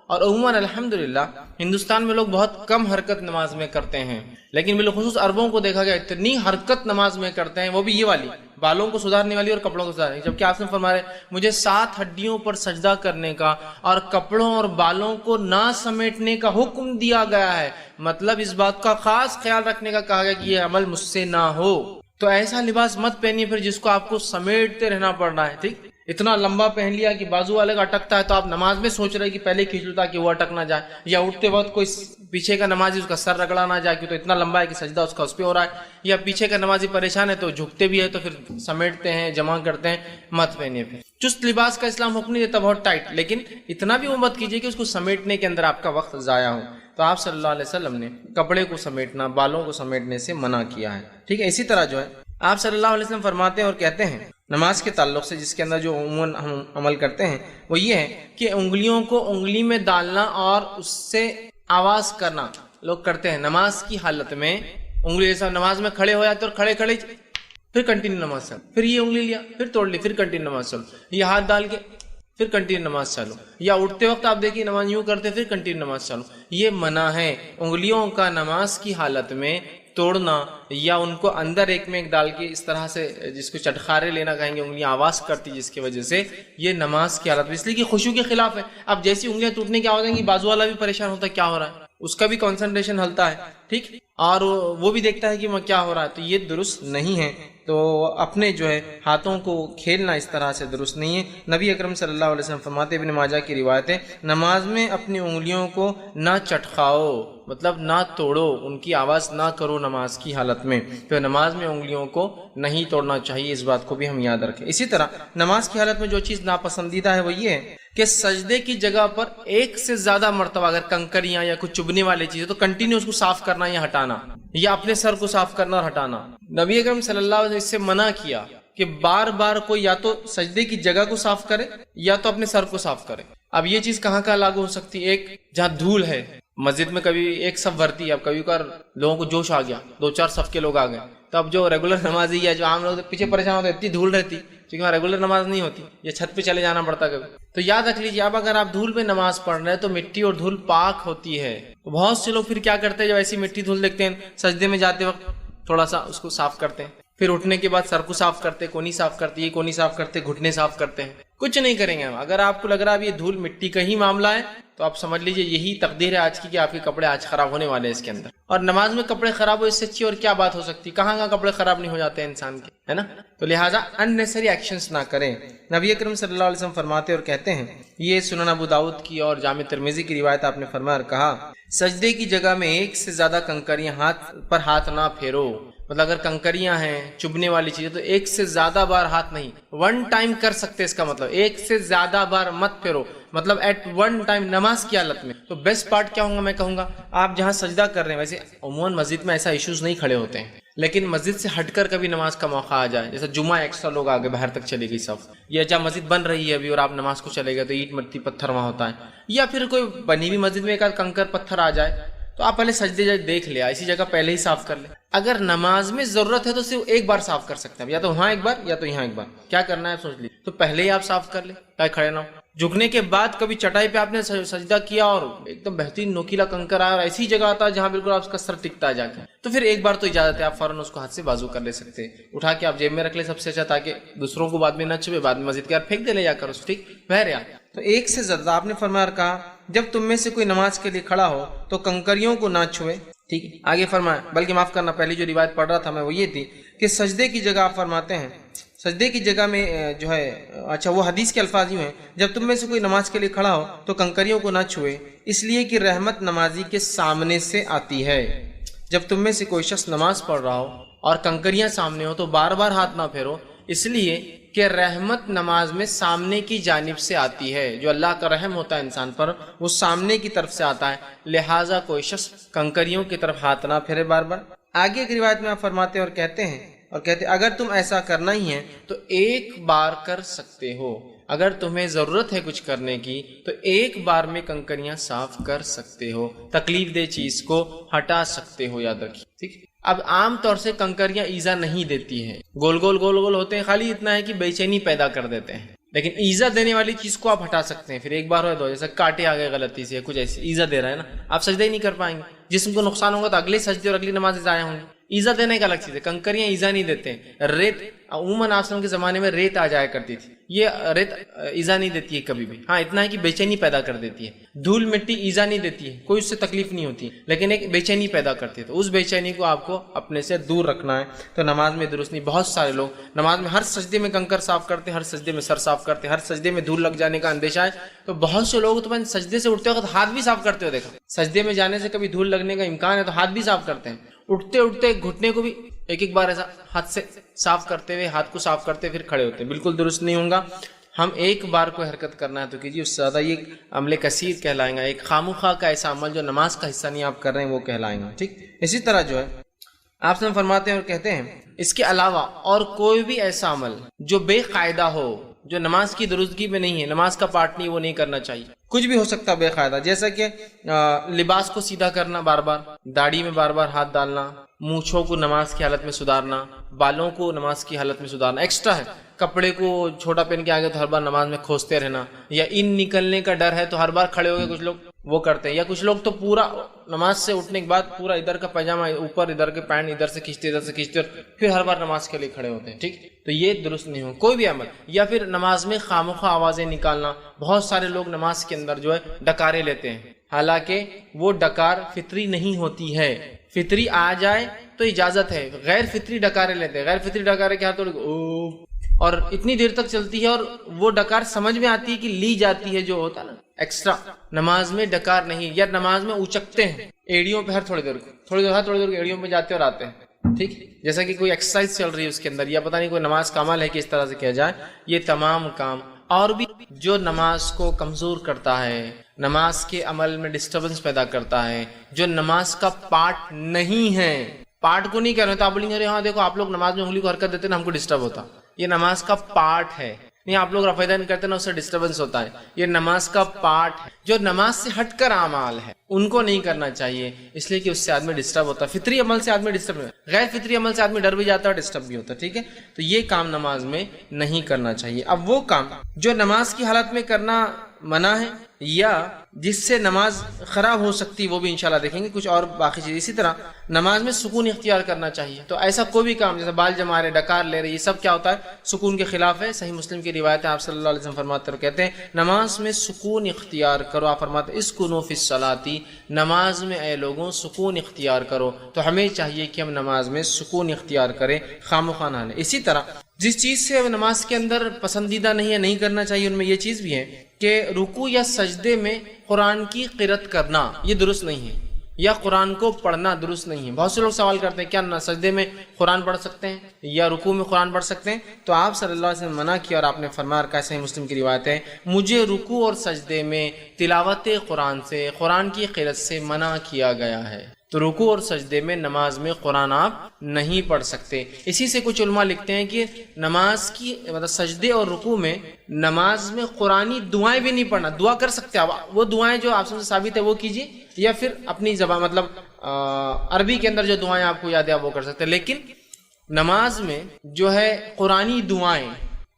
Speaker 2: اور عموماً الحمدللہ ہندوستان میں لوگ بہت کم حرکت نماز میں کرتے ہیں، لیکن بالخصوص عربوں کو دیکھا گیا اتنی حرکت نماز میں کرتے ہیں، وہ بھی یہ والی بالوں کو سدھارنے والی اور کپڑوں کو سدھارنے، جبکہ آپ نے فرمایا مجھے 7 ہڈیوں پر سجدہ کرنے کا اور کپڑوں اور بالوں کو نہ سمیٹنے کا حکم دیا گیا ہے، مطلب اس بات کا خاص خیال رکھنے کا کہا گیا کہ یہ عمل مجھ سے نہ ہو۔ تو ایسا لباس مت پہنیے پھر جس کو آپ کو سمیٹتے رہنا پڑ رہا ہے، ٹھیک؟ اتنا لمبا پہن لیا کہ بازو والے کا اٹکتا ہے تو آپ نماز میں سوچ رہے کہ پہلے کھینچ لوں تاکہ وہ اٹک نہ جائے، یا اٹھتے وقت کوئی پیچھے کا نمازی اس کا سر رگڑا نہ جائے کیونکہ تو اتنا لمبا ہے کہ سجدہ اس کا اس پہ ہو رہا ہے، یا پیچھے کا نمازی پریشان ہے تو جھکتے بھی ہے تو پھر سمیٹتے ہیں، جمع کرتے ہیں، مت پہنیے پھر۔ چست لباس کا اسلام حکم نہیں دیتا بہت ٹائٹ، لیکن اتنا بھی وہ مت کیجیے کہ اس کو سمیٹنے کے اندر آپ کا وقت ضائع ہو۔ تو آپ صلی اللہ علیہ وسلم نے کپڑے کو سمیٹنا، بالوں کو سمیٹنے سے منع کیا ہے، ٹھیک ہے؟ اسی طرح جو ہے آپ صلی اللہ علیہ وسلم فرماتے ہیں اور کہتے ہیں نماز کے تعلق سے، جس کے اندر جو عموماً ہم عمل کرتے ہیں وہ یہ ہے کہ انگلیوں کو انگلی میں ڈالنا اور اس سے آواز کرنا لوگ کرتے ہیں نماز کی حالت میں۔ انگلی جیسا نماز میں کھڑے ہو جاتے اور کھڑے کھڑے پھر کنٹینیو نماز چلو، پھر یہ انگلی لیا پھر توڑ لی، پھر کنٹینیو نماز چلو، یہ ہاتھ ڈال کے پھر کنٹینیو نماز چلو، یا اٹھتے وقت آپ دیکھیے نماز یوں کرتے پھر کنٹینیو نماز چلو، یہ منع ہے۔ انگلیوں کا نماز کی حالت میں توڑنا یا ان کو اندر ایک میں ایک ڈال کے اس طرح سے جس کو چٹخارے لینا کہیں گے، انگلیاں آواز کرتی جس کی وجہ سے، یہ نماز کی حالت میں، اس لیے کہ خشوع کے خلاف ہے۔ اب جیسی انگلیاں ٹوٹنے کی آواز آئیں گی بازو والا بھی پریشان ہوتا ہے کیا ہو رہا ہے، اس کا بھی کنسنٹریشن ہلتا ہے، ٹھیک، اور وہ بھی دیکھتا ہے کہ کیا ہو رہا ہے، تو یہ درست نہیں ہے۔ تو اپنے جو ہے ہاتھوں کو کھیلنا اس طرح سے درست نہیں ہے۔ نبی اکرم صلی اللہ علیہ وسلم فرماتے، ابن ماجہ کی روایت ہے، نماز میں اپنی انگلیوں کو نہ چٹکاؤ، مطلب نہ توڑو، ان کی آواز نہ کرو نماز کی حالت میں۔ تو نماز میں انگلیوں کو نہیں توڑنا چاہیے، اس بات کو بھی ہم یاد رکھیں۔ اسی طرح نماز کی حالت میں جو چیز ناپسندیدہ ہے وہ یہ ہے کہ سجدے کی جگہ پر ایک سے زیادہ مرتبہ اگر کنکریاں یا کچھ چبھنے والی چیزیں تو کنٹینیو اس کو صاف کرنا یا ہٹانا، یا اپنے سر کو صاف کرنا اور ہٹانا۔ نبی اکرم صلی اللہ علیہ وسلم اس سے منع کیا کہ بار بار کوئی یا تو سجدے کی جگہ کو صاف کرے یا تو اپنے سر کو صاف کرے۔ اب یہ چیز کہاں کہاں لاگو ہو سکتی ہے؟ ایک جہاں دھول ہے، مسجد میں کبھی ایک صف بھرتی ہے، اب کبھی کبھار لوگوں کو جوش آ گیا، 2-4 صف کے لوگ آ گئے، تو اب جو ریگولر نمازی ہے، جو عام لوگ پیچھے پریشان ہوتے، اتنی دھول رہتی کیونکہ وہاں ریگولر نماز نہیں ہوتی، یا چھت پہ چلے جانا پڑتا کبھی۔ تو یاد رکھ لیجیے، اب اگر آپ دھول پہ نماز پڑھ رہے ہیں تو مٹی اور دھول پاک ہوتی ہے۔ تو بہت سے لوگ پھر کیا کرتے ہیں، جب ایسی مٹی دھول دیکھتے ہیں سجدے میں جاتے وقت تھوڑا سا اس کو صاف کرتے ہیں، پھر اٹھنے کے بعد سر کو صاف کرتے، کونی صاف کرتے، یہ کونی صاف کرتے، گھٹنے صاف کرتے ہیں۔ کچھ نہیں کریں گے ہم۔ اگر آپ کو لگ رہا ہے یہ دھول مٹی کا ہی معاملہ ہے تو آپ سمجھ لیجئے یہی تقدیر ہے آج کی کہ آپ کے کپڑے آج خراب ہونے والے ہیں اس کے اندر۔ اور نماز میں کپڑے خراب ہو، اس سے اچھی اور کیا بات ہو سکتی؟ کہاں کہاں کپڑے خراب نہیں ہو جاتے ہیں انسان کے، ہے نا؟ تو لہٰذا اننیسری ایکشنز نہ کریں۔ نبی اکرم صلی اللہ علیہ وسلم فرماتے اور کہتے ہیں، یہ سنن ابو داؤد کی اور جامع ترمذی کی روایت، آپ نے فرمایا اور کہا، سجدے کی جگہ میں ایک سے زیادہ کنکریاں ہاتھ نہ پھیرو۔ مطلب اگر کنکریاں ہیں، چبھنے والی چیزیں، تو ایک سے زیادہ بار ہاتھ نہیں، 1 ٹائم کر سکتے، اس کا مطلب ایک سے زیادہ بار مت پھیرو، مطلب ایٹ 1 ٹائم نماز کی حالت میں۔ تو بیسٹ پارٹ کیا ہوگا؟ میں کہوں گا آپ جہاں سجدہ کر رہے ہیں، ویسے عموماً مسجد میں ایسا ایشوز نہیں کھڑے ہوتے ہیں، لیکن مسجد سے ہٹ کر کبھی نماز کا موقع آ جائے، جیسے جمعہ ایکسٹرا لوگ آگے باہر تک چلے گئی صف، یا جہاں مسجد بن رہی ہے ابھی اور آپ نماز کو چلے گئے تو اینٹ مٹی پتھر وہاں ہوتا ہے، یا پھر کوئی بنی ہوئی مسجد میں ایک آدھ کنکر پتھر آ جائے، تو آپ پہلے سجدے دیکھ لیا، اسی جگہ پہلے ہی صاف کر لیں۔ اگر نماز میں ضرورت ہے تو صرف ایک بار صاف کر سکتے ہیں، یا تو وہاں ایک بار یا تو یہاں ایک بار، کیا کرنا ہے سوچ لیجیے۔ تو پہلے ہی آپ صاف کر لیں تاکہ کھڑے نہ ہو۔ جھکنے کے بعد کبھی چٹائی پہ آپ نے سجدہ کیا اور ایک دم بہترین نوکیلا کنکر آیا اور ایسی جگہ آتا ہے جہاں بالکل آپ کا سر ٹکتا ہے جا کے، تو پھر ایک بار تو اجازت ہے، آپ فوراً اس کو ہاتھ سے بازو کر لے سکتے ہیں، اٹھا کے آپ جیب میں رکھ لیں سب سے اچھا، تاکہ دوسروں کو بعد میں نہ چھپے، بعد میں مسجد کے پھینک دے لے جا کر اس، ٹھیک بہرحال۔ تو ایک سے زیادہ آپ نے فرمایا اور کہا، جب تم میں سے کوئی نماز کے لیے کھڑا ہو تو کنکریوں کو نہ چھوئے، ٹھیک ہے۔ آگے فرمایا، بلکہ معاف کرنا، پہلی جو روایت پڑھ رہا تھا میں وہ یہ تھی کہ سجدے کی جگہ آپ فرماتے ہیں، سجدے کی جگہ میں جو ہے، اچھا وہ حدیث کے الفاظ یوں ہیں، جب تم میں سے کوئی نماز کے لیے کھڑا ہو تو کنکریوں کو نہ چھوئے، اس لیے کہ رحمت نمازی کے سامنے سے آتی ہے۔ جب تم میں سے کوئی شخص نماز پڑھ رہا ہو اور کنکریاں سامنے ہو تو بار بار ہاتھ نہ پھیرو، اس لیے کہ رحمت نماز میں سامنے کی جانب سے آتی ہے، جو اللہ کا رحم ہوتا ہے انسان پر وہ سامنے کی طرف سے آتا ہے، لہٰذا کوئی شخص کنکریوں کی طرف ہاتھ نہ پھیرے بار بار۔ آگے کی روایت میں آپ فرماتے اور کہتے ہیں اگر تم ایسا کرنا ہی ہے تو ایک بار کر سکتے ہو، اگر تمہیں ضرورت ہے کچھ کرنے کی تو ایک بار میں کنکریاں صاف کر سکتے ہو، تکلیف دہ چیز کو ہٹا سکتے ہو، یاد رکھیے، ٹھیک۔ اب عام طور سے کنکریاں ایزا نہیں دیتی ہیں، گول گول ہوتے ہیں، خالی اتنا ہے کہ بے چینی پیدا کر دیتے ہیں، لیکن ایزا دینے والی چیز کو آپ ہٹا سکتے ہیں، پھر ایک بار ہو دو، جیسے کاٹے آ گئے غلطی سے، کچھ ایسی ایزا دے رہا ہے نا، آپ سجدہ ہی نہیں کر پائیں گے، جسم کو نقصان ہوگا تو اگلے سجدے اور اگلی نمازیں ضائع ہوں گی۔ ایزا دینے کا الگ چیز ہے، کنکریاں ایزا نہیں دیتے ہیں۔ ریت عموماً آسلم کے زمانے میں ریت آ جایا کرتی تھی، یہ ریت ایزا نہیں دیتی ہے کبھی بھی، ہاں اتنا ہے کہ بے چینی پیدا کر دیتی ہے۔ دھول مٹی ایزا نہیں دیتی ہے، کوئی اس سے تکلیف نہیں ہوتی، لیکن ایک بے چینی پیدا کرتی ہے، تو اس بے چینی کو آپ کو اپنے سے دور رکھنا ہے، تو نماز میں درست نہیں۔ بہت سارے لوگ نماز میں ہر سجدے میں کنکر صاف کرتے ہیں، ہر سجدے میں سر صاف کرتے ہیں، ہر سجدے میں دھول لگ جانے کا اندیشہ ہے، تو بہت سے لوگ تو میں سجدے سے اٹھتے وقت ہاتھ بھی صاف کرتے ہو دیکھا، سجدے میں جانے سے کبھی دھول لگنے کا امکان ہے تو ہاتھ بھی صاف کرتے ہیں، اٹھتے گھٹنے کو بھی ایک بار ایسا ہاتھ سے صاف کرتے ہوئے، ہاتھ کو صاف کرتے پھر کھڑے ہوتے ہیں، بالکل درست نہیں ہوں گا۔ ہم ایک بار کوئی حرکت کرنا ہے تو کیجیے، اس سے زیادہ یہ عمل کثیر کہلائیں گا، ایک خامخواہ کا ایسا عمل جو نماز کا حصہ نہیں آپ کر رہے ہیں وہ کہلائیں گا، ٹھیک۔ اسی طرح جو ہے آپ سے فرماتے ہیں اور کہتے ہیں، اس کے علاوہ اور کوئی بھی ایسا عمل جو بے قاعدہ ہو، جو نماز کی درستگی میں نہیں ہے، نماز کا پارٹ نہیں، وہ نہیں کرنا چاہیے۔ کچھ بھی ہو سکتا بے قاعدہ، جیسا کہ لباس کو سیدھا کرنا بار بار، داڑھی میں بار بار ہاتھ ڈالنا، مونچھوں کو نماز کی حالت میں سدھارنا، بالوں کو نماز کی حالت میں سدھارنا، ایکسٹرا ہے، کپڑے کو چھوٹا پہن کے آگے تو ہر بار نماز میں کھوستے رہنا، یا ان نکلنے کا ڈر ہے تو ہر بار کھڑے ہو گئے، کچھ لوگ وہ کرتے ہیں، یا کچھ لوگ تو پورا نماز سے اٹھنے کے بعد پورا ادھر کا پائجامہ اوپر، ادھر کے پینٹ ادھر سے کھینچتے اور پھر ہر بار نماز کے لیے کھڑے ہوتے ہیں، ٹھیک۔ تو یہ درست نہیں ہو کوئی بھی عمل، یا پھر نماز میں خامخواہ آوازیں نکالنا۔ بہت سارے لوگ نماز کے اندر جو ہے ڈکارے لیتے ہیں، حالانکہ وہ ڈکار فطری نہیں ہوتی ہے، فطری آ جائے تو اجازت ہے، غیر فطری ڈکارے لیتے ہیں، غیر فطری ڈکارے کیا تو اور اتنی دیر تک چلتی ہے اور وہ ڈکار سمجھ میں آتی ہے کہ لی جاتی ہے، جو ہوتا ہے نا ایکسٹرا، نماز میں ڈکار نہیں، یا نماز میں اچکتے ہیں ایڑیوں پہ ہر تھوڑی دیر ایڑیوں پہ جاتے اور آتے ہیں، ٹھیک، جیسا کہ کوئی ایکسرسائز چل رہی ہے اس کے اندر، یا پتہ نہیں کوئی نماز کا عمل ہے کہ اس طرح سے کیا جائے، یہ تمام کام اور بھی جو نماز کو کمزور کرتا ہے، نماز کے عمل میں ڈسٹربنس پیدا کرتا ہے، جو نماز کا پارٹ نہیں ہے، پارٹ کو نہیں کہہ رہے تو آپ بولیں گے ہاں دیکھو آپ لوگ نماز میں انگلی کو حرکت دیتے ہیں نا ہم کو ڈسٹرب ہوتا، یہ نماز کا پارٹ ہے، نہیں آپ لوگ رفع دین کرتے ہیں نا اس سے ڈسٹربنس ہوتا ہے، یہ نماز کا پارٹ ہے، جو نماز سے ہٹ کر اعمال ہے ان کو نہیں کرنا چاہیے، اس لیے کہ اس سے آدمی ڈسٹرب ہوتا ہے، فطری عمل سے آدمی ڈسٹرب ہوتا ہے، غیر فطری عمل سے آدمی ڈر بھی جاتا ہے اور ڈسٹرب بھی ہوتا ہے، ٹھیک ہے، تو یہ کام نماز میں نہیں کرنا چاہیے۔ اب وہ کام جو نماز کی حالت میں کرنا منع ہے یا جس سے نماز خراب ہو سکتی وہ بھی انشاءاللہ دیکھیں گے، کچھ اور باقی چیز۔ اسی طرح نماز میں سکون اختیار کرنا چاہیے، تو ایسا کوئی بھی کام جیسے بال جما رہے، ڈکار لے رہے، یہ سب کیا ہوتا ہے سکون کے خلاف ہے۔ صحیح مسلم کی روایت ہے، آپ صلی اللہ علیہ وسلم فرماتے ہیں، کہتے ہیں نماز میں سکون اختیار کرو، آپ فرماتے ہیں اسکنوا فی الصلاۃ، نماز میں اے لوگوں سکون اختیار کرو، تو ہمیں چاہیے کہ ہم نماز میں سکون اختیار کریں، خامخواہ نہ لیں۔ اسی طرح جس چیز سے نماز کے اندر پسندیدہ نہیں ہے، نہیں کرنا چاہیے، ان میں یہ چیز بھی ہے کہ رکوع یا سجدے میں قرآن کی قرأت کرنا یہ درست نہیں ہے، یا قرآن کو پڑھنا درست نہیں ہے۔ بہت سے لوگ سوال کرتے ہیں کیا سجدے میں قرآن پڑھ سکتے ہیں یا رکوع میں قرآن پڑھ سکتے ہیں؟ تو آپ صلی اللہ علیہ وسلم منع کیا اور آپ نے فرمایا، کہ صحیح مسلم کی روایت ہے، مجھے رکوع اور سجدے میں تلاوت قرآن سے، قرآن کی قرأت سے منع کیا گیا ہے۔ تو رکوع اور سجدے میں نماز میں قرآن آپ نہیں پڑھ سکتے۔ اسی سے کچھ علماء لکھتے ہیں کہ نماز کی مطلب سجدے اور رکوع میں نماز میں قرآنی دعائیں بھی نہیں پڑھنا، دعا کر سکتے آپ، وہ دعائیں جو آپ سے ثابت ہے وہ کیجیے، یا پھر اپنی زبان مطلب عربی کے اندر جو دعائیں آپ کو یاد ہے وہ کر سکتے ہیں، لیکن نماز میں جو ہے قرآنی دعائیں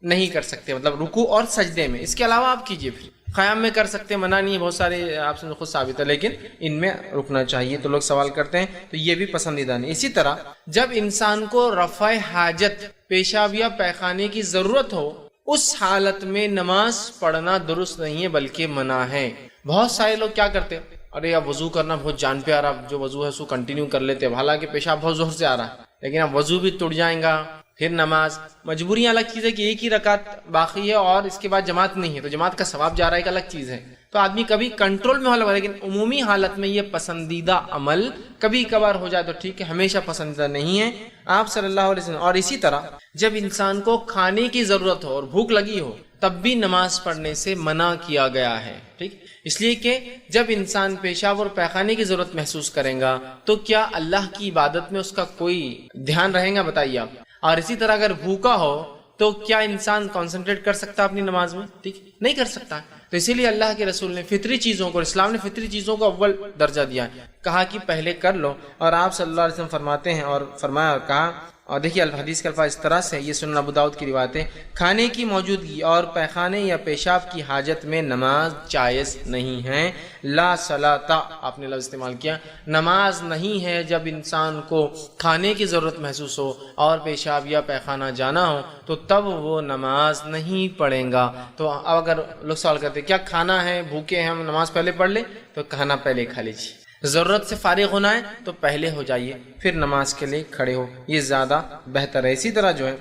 Speaker 2: نہیں کر سکتے، مطلب رکوع اور سجدے میں۔ اس کے علاوہ آپ کیجیے، پھر قیام میں کر سکتے ہیں، منع نہیں ہے، بہت سارے آپ سے خود ثابت ہے، لیکن ان میں رکنا چاہیے۔ تو لوگ سوال کرتے ہیں تو یہ بھی پسندیدہ نہیں۔ اسی طرح جب انسان کو رفع حاجت، پیشاب یا پیخانے کی ضرورت ہو، اس حالت میں نماز پڑھنا درست نہیں ہے بلکہ منع ہے۔ بہت سارے لوگ کیا کرتے ہیں، ارے اب وضو کرنا بہت جان پہ آ رہا، جو وضو ہے اس کو کنٹینیو کر لیتے ہیں، حالانکہ پیشاب بہت زور سے آ رہا ہے، لیکن اب وضو بھی ٹوٹ جائیں گا، پھر نماز، مجبوریاں الگ چیز ہے کہ ایک ہی رکعت باقی ہے اور اس کے بعد جماعت نہیں ہے تو جماعت کا ثواب جا رہا ہے، ایک الگ چیز ہے، تو آدمی کبھی کنٹرول میں ہو، لیکن عمومی حالت میں یہ پسندیدہ عمل کبھی کبھار ہو جائے تو ٹھیک ہے، ہمیشہ پسندیدہ نہیں ہے آپ صلی اللہ علیہ وسلم۔ اور اسی طرح جب انسان کو کھانے کی ضرورت ہو اور بھوک لگی ہو تب بھی نماز پڑھنے سے منع کیا گیا ہے، ٹھیک، اس لیے کہ جب انسان پیشاب اور پیخانے کی ضرورت محسوس کرے گا تو کیا اللہ کی عبادت میں اس کا کوئی دھیان رہے گا، بتائیے آپ؟ اور اسی طرح اگر بھوکا ہو تو کیا انسان کنسنٹریٹ کر سکتا اپنی نماز میں؟ ٹھیک نہیں کر سکتا، تو اسی لیے اللہ کے رسول نے فطری چیزوں کو، اسلام نے فطری چیزوں کو اول درجہ دیا ہے، کہا کہ پہلے کر لو، اور آپ صلی اللہ علیہ وسلم فرماتے ہیں اور فرمایا اور کہا، اور دیکھیے الحدیث کے الفاظ اس طرح سے، یہ سنن ابو داؤد کی روایت ہے، کھانے کی موجودگی اور پیخانے یا پیشاب کی حاجت میں نماز جائز نہیں ہے، لا صلاۃ، آپ نے لفظ استعمال کیا، نماز نہیں ہے جب انسان کو کھانے کی ضرورت محسوس ہو اور پیشاب یا پیخانہ جانا ہو تو تب وہ نماز نہیں پڑھیں گا۔ تو اگر لوگ سوال کرتے ہیں کیا کھانا ہے، بھوکے ہیں ہم، نماز پہلے پڑھ لیں، تو کھانا پہلے کھا لیجیے، ضرورت سے فارغ ہونا ہے تو پہلے ہو جائیے، پھر نماز کے لیے کھڑے ہو، یہ زیادہ بہتر ہے۔ اسی طرح جو ہے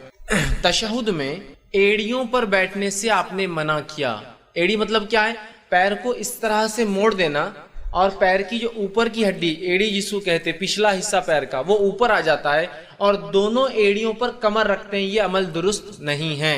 Speaker 2: تشہد میں ایڑیوں پر بیٹھنے سے آپ نے منع کیا۔ ایڑی مطلب کیا ہے؟ پیر کو اس طرح سے موڑ دینا اور پیر کی جو اوپر کی ہڈی، ایڑی جس کو کہتے ہیں، پچھلا حصہ پیر کا، وہ اوپر آ جاتا ہے اور دونوں ایڑیوں پر کمر رکھتے ہیں، یہ عمل درست نہیں ہے۔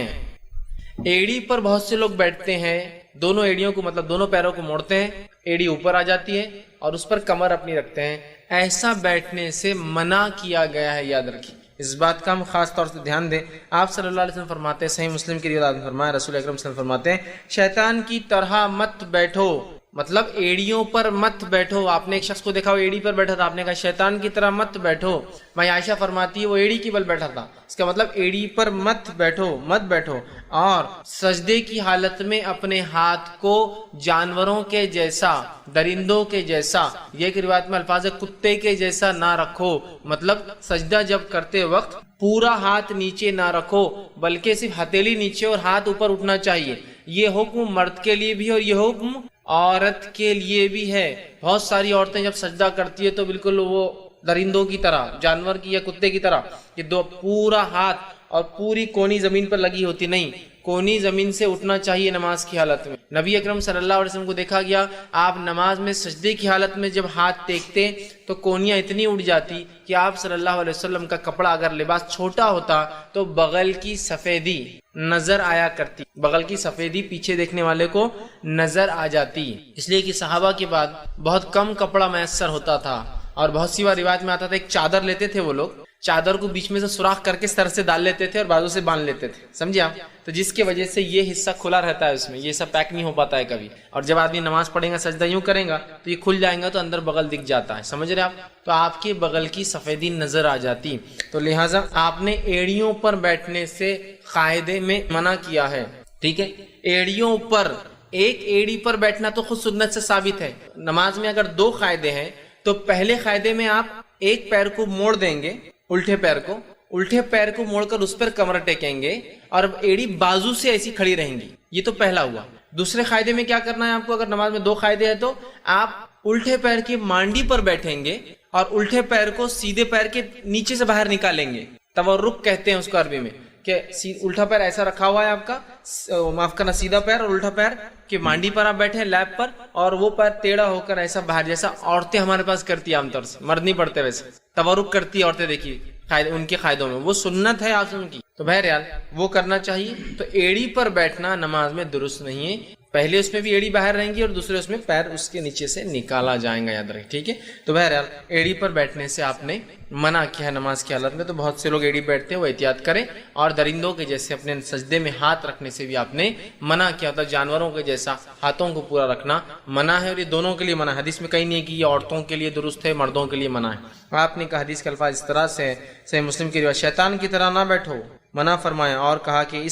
Speaker 2: ایڑی پر بہت سے لوگ بیٹھتے ہیں، دونوں ایڑیوں کو مطلب دونوں پیروں کو موڑتے ہیں، ایڑی اوپر آ جاتی ہے اور اس پر کمر اپنی رکھتے ہیں، ایسا بیٹھنے سے منع کیا گیا ہے، یاد رکھیے، اس بات کا ہم خاص طور سے دھیان دیں۔ آپ صلی اللہ علیہ وسلم فرماتے ہیں، صحیح مسلم کی روایت میں فرمایا، رسول اکرم صلی اللہ علیہ وسلم فرماتے ہیں، شیطان کی طرح مت بیٹھو، مطلب ایڑیوں پر مت بیٹھو۔ آپ نے ایک شخص کو دیکھا وہ ایڑی پر بیٹھا تھا، آپ نے کہا شیطان کی طرح مت بیٹھو۔ میں عائشہ فرماتی ہے وہ ایڑی کی بل بیٹھا تھا، اس کا مطلب ایڑی پر مت بیٹھو، مت بیٹھو۔ اور سجدے کی حالت میں اپنے ہاتھ کو جانوروں کے جیسا، درندوں کے جیسا، یہ ایک روایت میں الفاظ ہے کتے کے جیسا نہ رکھو، مطلب سجدہ جب کرتے وقت پورا ہاتھ نیچے نہ رکھو بلکہ صرف ہتھیلی نیچے اور ہاتھ اوپر اٹھنا چاہیے۔ یہ حکم مرد کے لیے بھی اور یہ حکم عورت کے لیے بھی ہے۔ بہت ساری عورتیں جب سجدہ کرتی ہے تو بالکل وہ درندوں کی طرح, جانور کی یا کتے کی طرح کہ دو پورا ہاتھ اور پوری کونی زمین پر لگی ہوتی, نہیں, کونی زمین سے اٹھنا چاہیے نماز کی حالت میں. نبی اکرم صلی اللہ علیہ وسلم کو دیکھا گیا آپ نماز میں سجدے کی حالت میں جب ہاتھ ٹیکتے تو کونیاں اتنی اٹھ جاتی کہ آپ صلی اللہ علیہ وسلم کا کپڑا اگر لباس چھوٹا ہوتا تو بغل کی سفیدی نظر آیا کرتی, بغل کی سفیدی پیچھے دیکھنے والے کو نظر آ جاتی, اس لیے کہ صحابہ کے بعد بہت کم کپڑا میسر ہوتا تھا اور بہت سی بار روایت میں آتا تھا ایک چادر لیتے تھے وہ لوگ, چادر کو بیچ میں سے سوراخ کر کے سر سے ڈال لیتے تھے اور بازو سے باندھ لیتے تھے, سمجھے آپ, تو جس کی وجہ سے یہ حصہ کھلا رہتا ہے, اس میں یہ سب پیک نہیں ہو پاتا ہے کبھی, اور جب آدمی نماز پڑھے گا سجدہ یوں کرے گا تو یہ کھل جائے گا تو اندر بغل دکھ جاتا ہے, سمجھ رہے آپ, تو آپ کے بغل کی سفیدی نظر آ جاتی. تو لہٰذا آپ نے ایڑیوں پر بیٹھنے سے قاعدے میں منع کیا ہے, ٹھیک ہے. ایڑیوں پر, ایک ایڑی پر بیٹھنا تو خود سنت سے ثابت ہے. نماز میں اگر دو قاعدے ہیں تو پہلے قاعدے میں آپ ایک پیر کو موڑ دیں گے, الٹے پیر کو موڑ کر اس پر کمر ٹیکیں گے اور ایڑی بازو سے ایسی کھڑی رہیں گی, یہ تو پہلا ہوا. دوسرے قاعدے میں کیا کرنا ہے آپ کو, اگر نماز میں دو قاعدے ہیں تو آپ الٹے پیر کی مانڈی پر بیٹھیں گے اور الٹے پیر کو سیدھے پیر کے نیچے سے باہر نکالیں گے. تورک کہتے ہیں اس کو عربی میں, کہ الٹا پیر ایسا رکھا ہوا ہے آپ کا, معاف کرنا, سیدھا پیر اور الٹا پیر کہ مانڈی پر آپ بیٹھے ہیں لیپ پر, اور وہ پیر ٹیڑھا ہو کر ایسا باہر, جیسا عورتیں ہمارے پاس کرتی ہیں عام طور سے, مرد نہیں پڑتے ویسے, تورک کرتی ہے عورتیں, دیکھیے ان کے قاعدوں میں وہ سنت ہے آپ ان کی, تو بہرحال وہ کرنا چاہیے. تو ایڑی پر بیٹھنا نماز میں درست نہیں ہے, پہلے اس میں بھی ایڑی باہر رہیں گی اور دوسرے اس میں پیر اس کے نیچے سے نکالا جائیں گا, یاد رکھیں, ٹھیک ہے. تو بہرحال ایڑی پر بیٹھنے سے آپ نے منع کیا ہے نماز کی حالت میں, تو بہت سے لوگ ایڑی بیٹھتے ہیں وہ احتیاط کریں, اور درندوں کے جیسے اپنے سجدے میں ہاتھ رکھنے سے بھی آپ نے منع کیا ہوتا, جانوروں کے جیسا ہاتھوں کو پورا رکھنا منع ہے, اور یہ دونوں کے لیے منع ہے. حدیث میں کہیں نہیں ہے کہ یہ عورتوں کے لیے درست ہے, مردوں کے لیے منع ہے. آپ نے کہا حدیث کے الفاظ اس طرح سے, صحیح مسلم کی روایت, شیطان کی طرح نہ بیٹھو, منع فرمایا, اور کہا کہ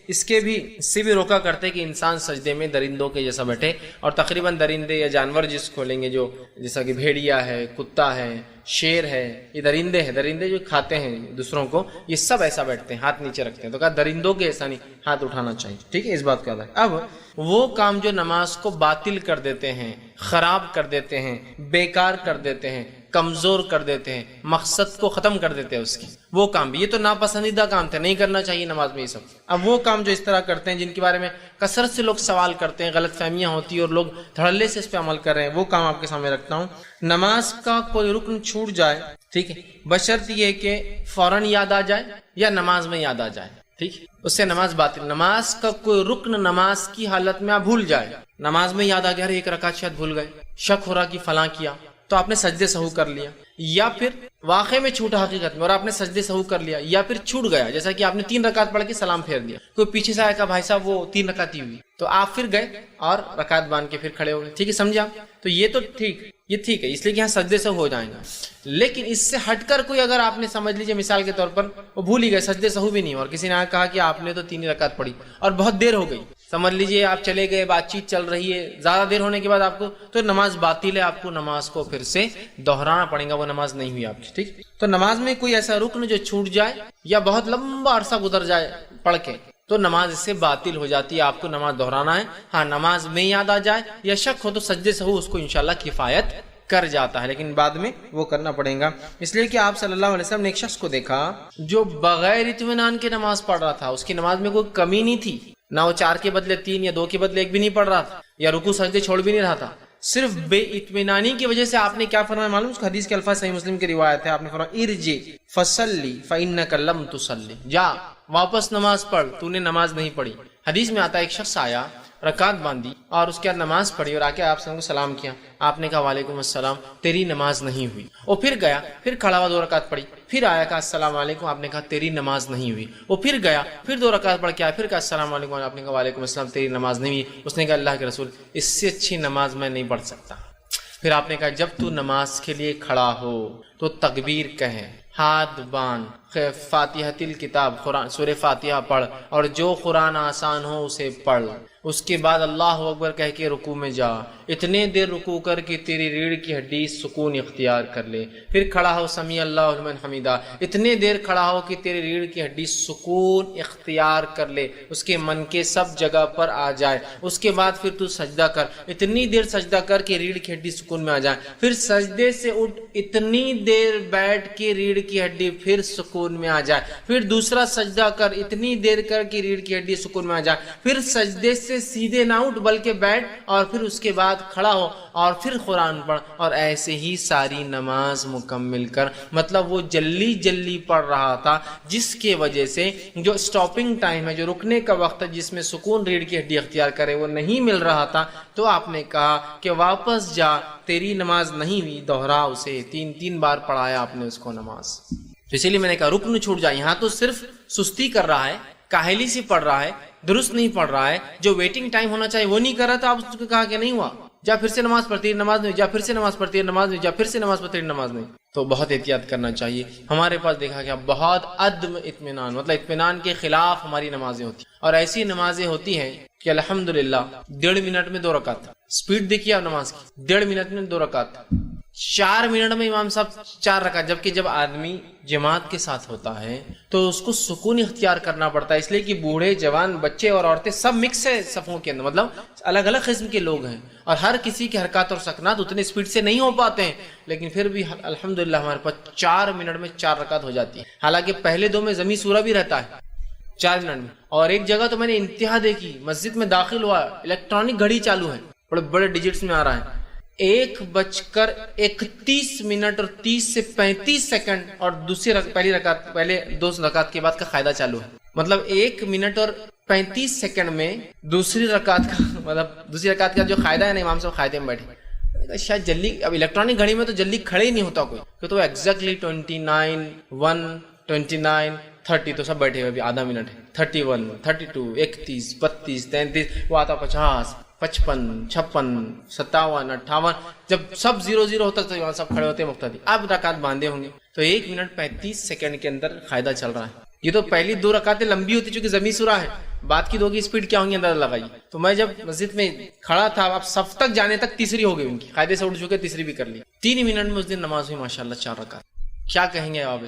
Speaker 2: اس کے بھی روکا کرتے کہ انسان سجدے میں درندوں کے جیسا بیٹھے, اور تقریباً درندے یا جانور جس کو لیں گے جو جیسا کہ بھیڑیا ہے, کتا ہے, شیر ہے, یہ درندے جو کھاتے ہیں دوسروں کو, یہ سب ایسا بیٹھتے ہیں, ہاتھ نیچے رکھتے ہیں. تو کہا درندوں کے ایسا نہیں, ہاتھ اٹھانا چاہیے, ٹھیک ہے, اس بات کا یاد رکھیں. اب وہ کام جو نماز کو باطل کر دیتے ہیں, خراب کر دیتے ہیں, بیکار کر دیتے ہیں, کمزور کر دیتے ہیں, مقصد کو ختم کر دیتے ہیں اس کی, وہ کام بھی, یہ تو ناپسندیدہ کام تھے, نہیں کرنا چاہیے نماز میں یہ سب. اب وہ کام جو اس طرح کرتے ہیں, جن کے بارے میں کثرت سے لوگ سوال کرتے ہیں, غلط فہمیاں ہوتی ہیں اور لوگ دھڑلے سے اس پہ عمل کر رہے ہیں, وہ کام آپ کے سامنے رکھتا ہوں. نماز کا کوئی رکن چھوٹ جائے, ٹھیک ہے, بشرط یہ کہ فوراً یاد آ جائے یا نماز میں یاد آ جائے, ٹھیک, اس سے نماز باطل. نماز کا کوئی رکن نماز کی حالت میں آپ بھول جائے, نماز میں یاد آ گیا ایک رکعت شاید بھول گئے, شک ہو رہا کہ فلاں کیا, تو آپ نے سجدے سہو کر لیا, یا پھر واقع میں چھوٹا حقیقت میں اور آپ نے سجدے سہو کر لیا, یا پھر چھوٹ گیا, جیسا کہ آپ نے 3 رکعت پڑھ کے سلام پھیر دیا, کوئی پیچھے سے آیا کہ بھائی صاحب وہ 3 رکعت ہی ہوئی, تو آپ پھر گئے اور رکعت باندھ کے پھر کھڑے ہو گئے, ٹھیک ہے, سمجھے آپ, تو یہ تو ٹھیک ہے, اس لیے کہ یہاں سجدے سہو ہو جائیں گا. لیکن اس سے ہٹ کر کوئی اگر آپ نے سمجھ لیجیے مثال کے طور پر وہ بھول ہی گئے, سجدے سہو بھی نہیں, اور کسی نے کہا کہ آپ نے تو 3 رکعت پڑھی اور بہت دیر ہو گئی, سمجھ لیجیے آپ چلے گئے, بات چیت چل رہی ہے, زیادہ دیر ہونے کے بعد آپ کو, تو نماز باطل ہے, آپ کو نماز کو پھر سے دہرانا پڑے گا, وہ نماز نہیں ہوئی آپ کی, ٹھیک. تو نماز میں کوئی ایسا رکن جو چھوٹ جائے یا بہت لمبا عرصہ گزر جائے پڑھ کے, تو نماز اس سے باطل ہو جاتی ہے, آپ کو نماز دہرانا ہے. ہاں, نماز میں یاد آ جائے یا شک ہو تو سجدے سہو اس کو انشاءاللہ کفایت کر جاتا ہے, لیکن بعد میں وہ کرنا پڑے گا. اس لیے کہ آپ صلی اللہ علیہ وسلم نے ایک شخص کو دیکھا جو بغیر اطمینان کے نماز پڑھ رہا تھا, اس کی نماز میں کوئی کمی نہیں تھی, نہ وہ 4 کے بدلے 3 یا 2 کے بدلے 1 بھی نہیں پڑھ رہا تھا, یا رکوع سجدے چھوڑ بھی نہیں رہا تھا, صرف بے اطمینانی کی وجہ سے آپ نے کیا فرمایا معلوم, اس کو حدیث کے الفاظ صحیح مسلم کی روایت ہے, آپ نے فرمایا ارجع فصلی فانک لم تصلی, جا واپس نماز پڑھ, تو نے نماز نہیں پڑھی. حدیث میں آتا ہے ایک شخص آیا, رکعت باندھی اور اس کے بعد نماز پڑھی اور آ کے آپ کو سلام کیا, آپ نے کہا وعلیکم السلام, تیری نماز نہیں ہوئی. وہ پھر گیا, پھر کھڑا ہوا 2 رکعت پڑھی, پھر آیا کہا السلام علیکم, آپ نے کہا تیری نماز نہیں ہوئی. وہ پھر گیا, پھر 2 رکعت پڑھ کے آیا, پھر کہا السلام علیکم, آپ نے کہا وعلیکم السلام, تیری نماز نہیں ہوئی. اس نے کہا اللہ کے رسول, اس سے اچھی نماز میں نہیں پڑھ سکتا. پھر آپ نے کہا جب تو نماز کے لیے کھڑا ہو تو تکبیر کہے, ہاتھ باندھ, فاتحۃ الکتاب، قرآن سورہ فاتحہ پڑھ، اور جو قرآن آسان ہو اسے پڑھ، اس کے بعد اللہ اکبر کہہ کے رکوع میں جا، اتنے دیر رکوع کر کے تیری ریڑھ کی ہڈی سکون اختیار کر لے، پھر کھڑا ہو سمیع اللہ لمن حمیدہ، اتنے دیر کھڑا ہو کہ تیری ریڑھ کی ہڈی سکون اختیار کر لے، اس کے من کے سب جگہ پر آ جائے، اس کے بعد پھر تو سجدہ کر، اتنی دیر سجدہ کر کے ریڑھ کی ہڈی سکون میں آ جائے، پھر سجدے سے اٹھ، اتنی دیر بیٹھ کے ریڑھ کی ہڈی پھر سکون میں آ جائے، پھر دوسرا سجدہ کر، اتنی دیر کر کے ریڑھ کی ہڈی سکون میں آ جائے، پھر سجدے سے سیدھے نہ اٹھ بلکہ بیٹھ، اور پھر اس کے بعد کھڑا ہو اور پھر قرآن پڑھ، اور ایسے ہی ساری نماز مکمل کر۔ مطلب وہ جلدی جلدی پڑھ رہا تھا، جس کے وجہ سے جو سٹاپنگ ٹائم ہے، جو رکنے کا وقت ہے، جس میں سکون ریڑھ کی ہڈی اختیار کرے، وہ نہیں مل رہا تھا، تو آپ نے کہا کہ واپس جا، تیری نماز نہیں ہوئی، دوہرا اسے، 3 بار پڑھایا آپ نے اس کو نماز۔ اسی لیے میں نے کہا رکن چھوٹ جائے، یہاں تو صرف سستی کر رہا ہے، کاہلی سے پڑھ رہا ہے، درست نہیں پڑھ رہا ہے، جو ویٹنگ ٹائم ہونا چاہیے وہ نہیں کر رہا تھا، آپ اس کو کہا کہ نہیں ہوا، جا پھر سے نماز پڑھتی ہے، نماز نہیں، جا پھر سے نماز پڑھتی ہے، نماز نہیں، جا پھر سے نماز پڑھتی ہے، نماز نہیں۔ تو بہت احتیاط کرنا چاہیے۔ ہمارے پاس دیکھا گیا بہت عدم اطمینان، مطلب اطمینان کے خلاف ہماری نمازیں ہوتی ہیں، اور ایسی نمازیں ہوتی ہیں کہ الحمدللہ 1.5 منٹ میں 2 رکعت، سپیڈ دیکھیے آپ نماز کی، 1.5 منٹ میں 2 رکعت، 4 منٹ میں امام صاحب 4 رکعت، جبکہ جب آدمی جماعت کے ساتھ ہوتا ہے تو اس کو سکون اختیار کرنا پڑتا ہے، اس لیے کہ بوڑھے، جوان، بچے اور عورتیں سب مکس ہے صفوں کے اندر، مطلب الگ الگ قسم کے لوگ ہیں، اور ہر کسی کے حرکات اور سکنات اتنے سپیڈ سے نہیں ہو پاتے ہیں، لیکن پھر بھی الحمدللہ ہمارے پاس 4 منٹ میں 4 رکعت ہو جاتی ہے، حالانکہ پہلے 2 میں ضمی سورہ بھی رہتا ہے 4 منٹ میں۔ اور ایک جگہ تو میں نے انتہا دیکھی، مسجد میں داخل ہوا، الیکٹرانک گھڑی چالو ہے، بڑے بڑے ڈیجٹس میں آ رہا ہے، 1:31 اور 30 سے 35 سیکنڈ، اور پہلے 2 رکعت کے بعد کا قاعدہ چالو ہے، مطلب 1 منٹ اور 35 سیکنڈ میں دوسری رکعت کا جو قاعدہ ہے نا، امام صاحب قاعدے میں بیٹھے، شاید جلدی، اب الیکٹرانک گھڑی میں تو جلدی کھڑے ہی نہیں ہوتا کوئی، تو ایگزیکٹلی 29 1 29 30 تو سب بیٹھے ہوئے، ابھی آدھا منٹ ہے، 31 32 31 32 33، وہ آتا 50 55 56 57 58، جب سب 0 ہوتا تو وہاں سب کھڑے ہوتے مقتدی، اب رکعت باندھے ہوں گے، تو 1 منٹ 35 سیکنڈ کے اندر قاعدہ چل رہا ہے۔ یہ تو پہلی 2 رکعتیں لمبی ہوتی چونکہ ضمی سورہ ہے، بعد کی 2 کی سپیڈ کیا ہوں گی اندازہ لگائیے۔ تو میں جب مسجد میں کھڑا تھا، اب صف تک جانے تک تیسری ہو گئی ان کی، قاعدے سے اٹھ چکے، تیسری بھی کر لی، 3 منٹ میں اس دن نماز ہوئی ماشاءاللہ 4 رکعت۔ کیا کہیں گے آپ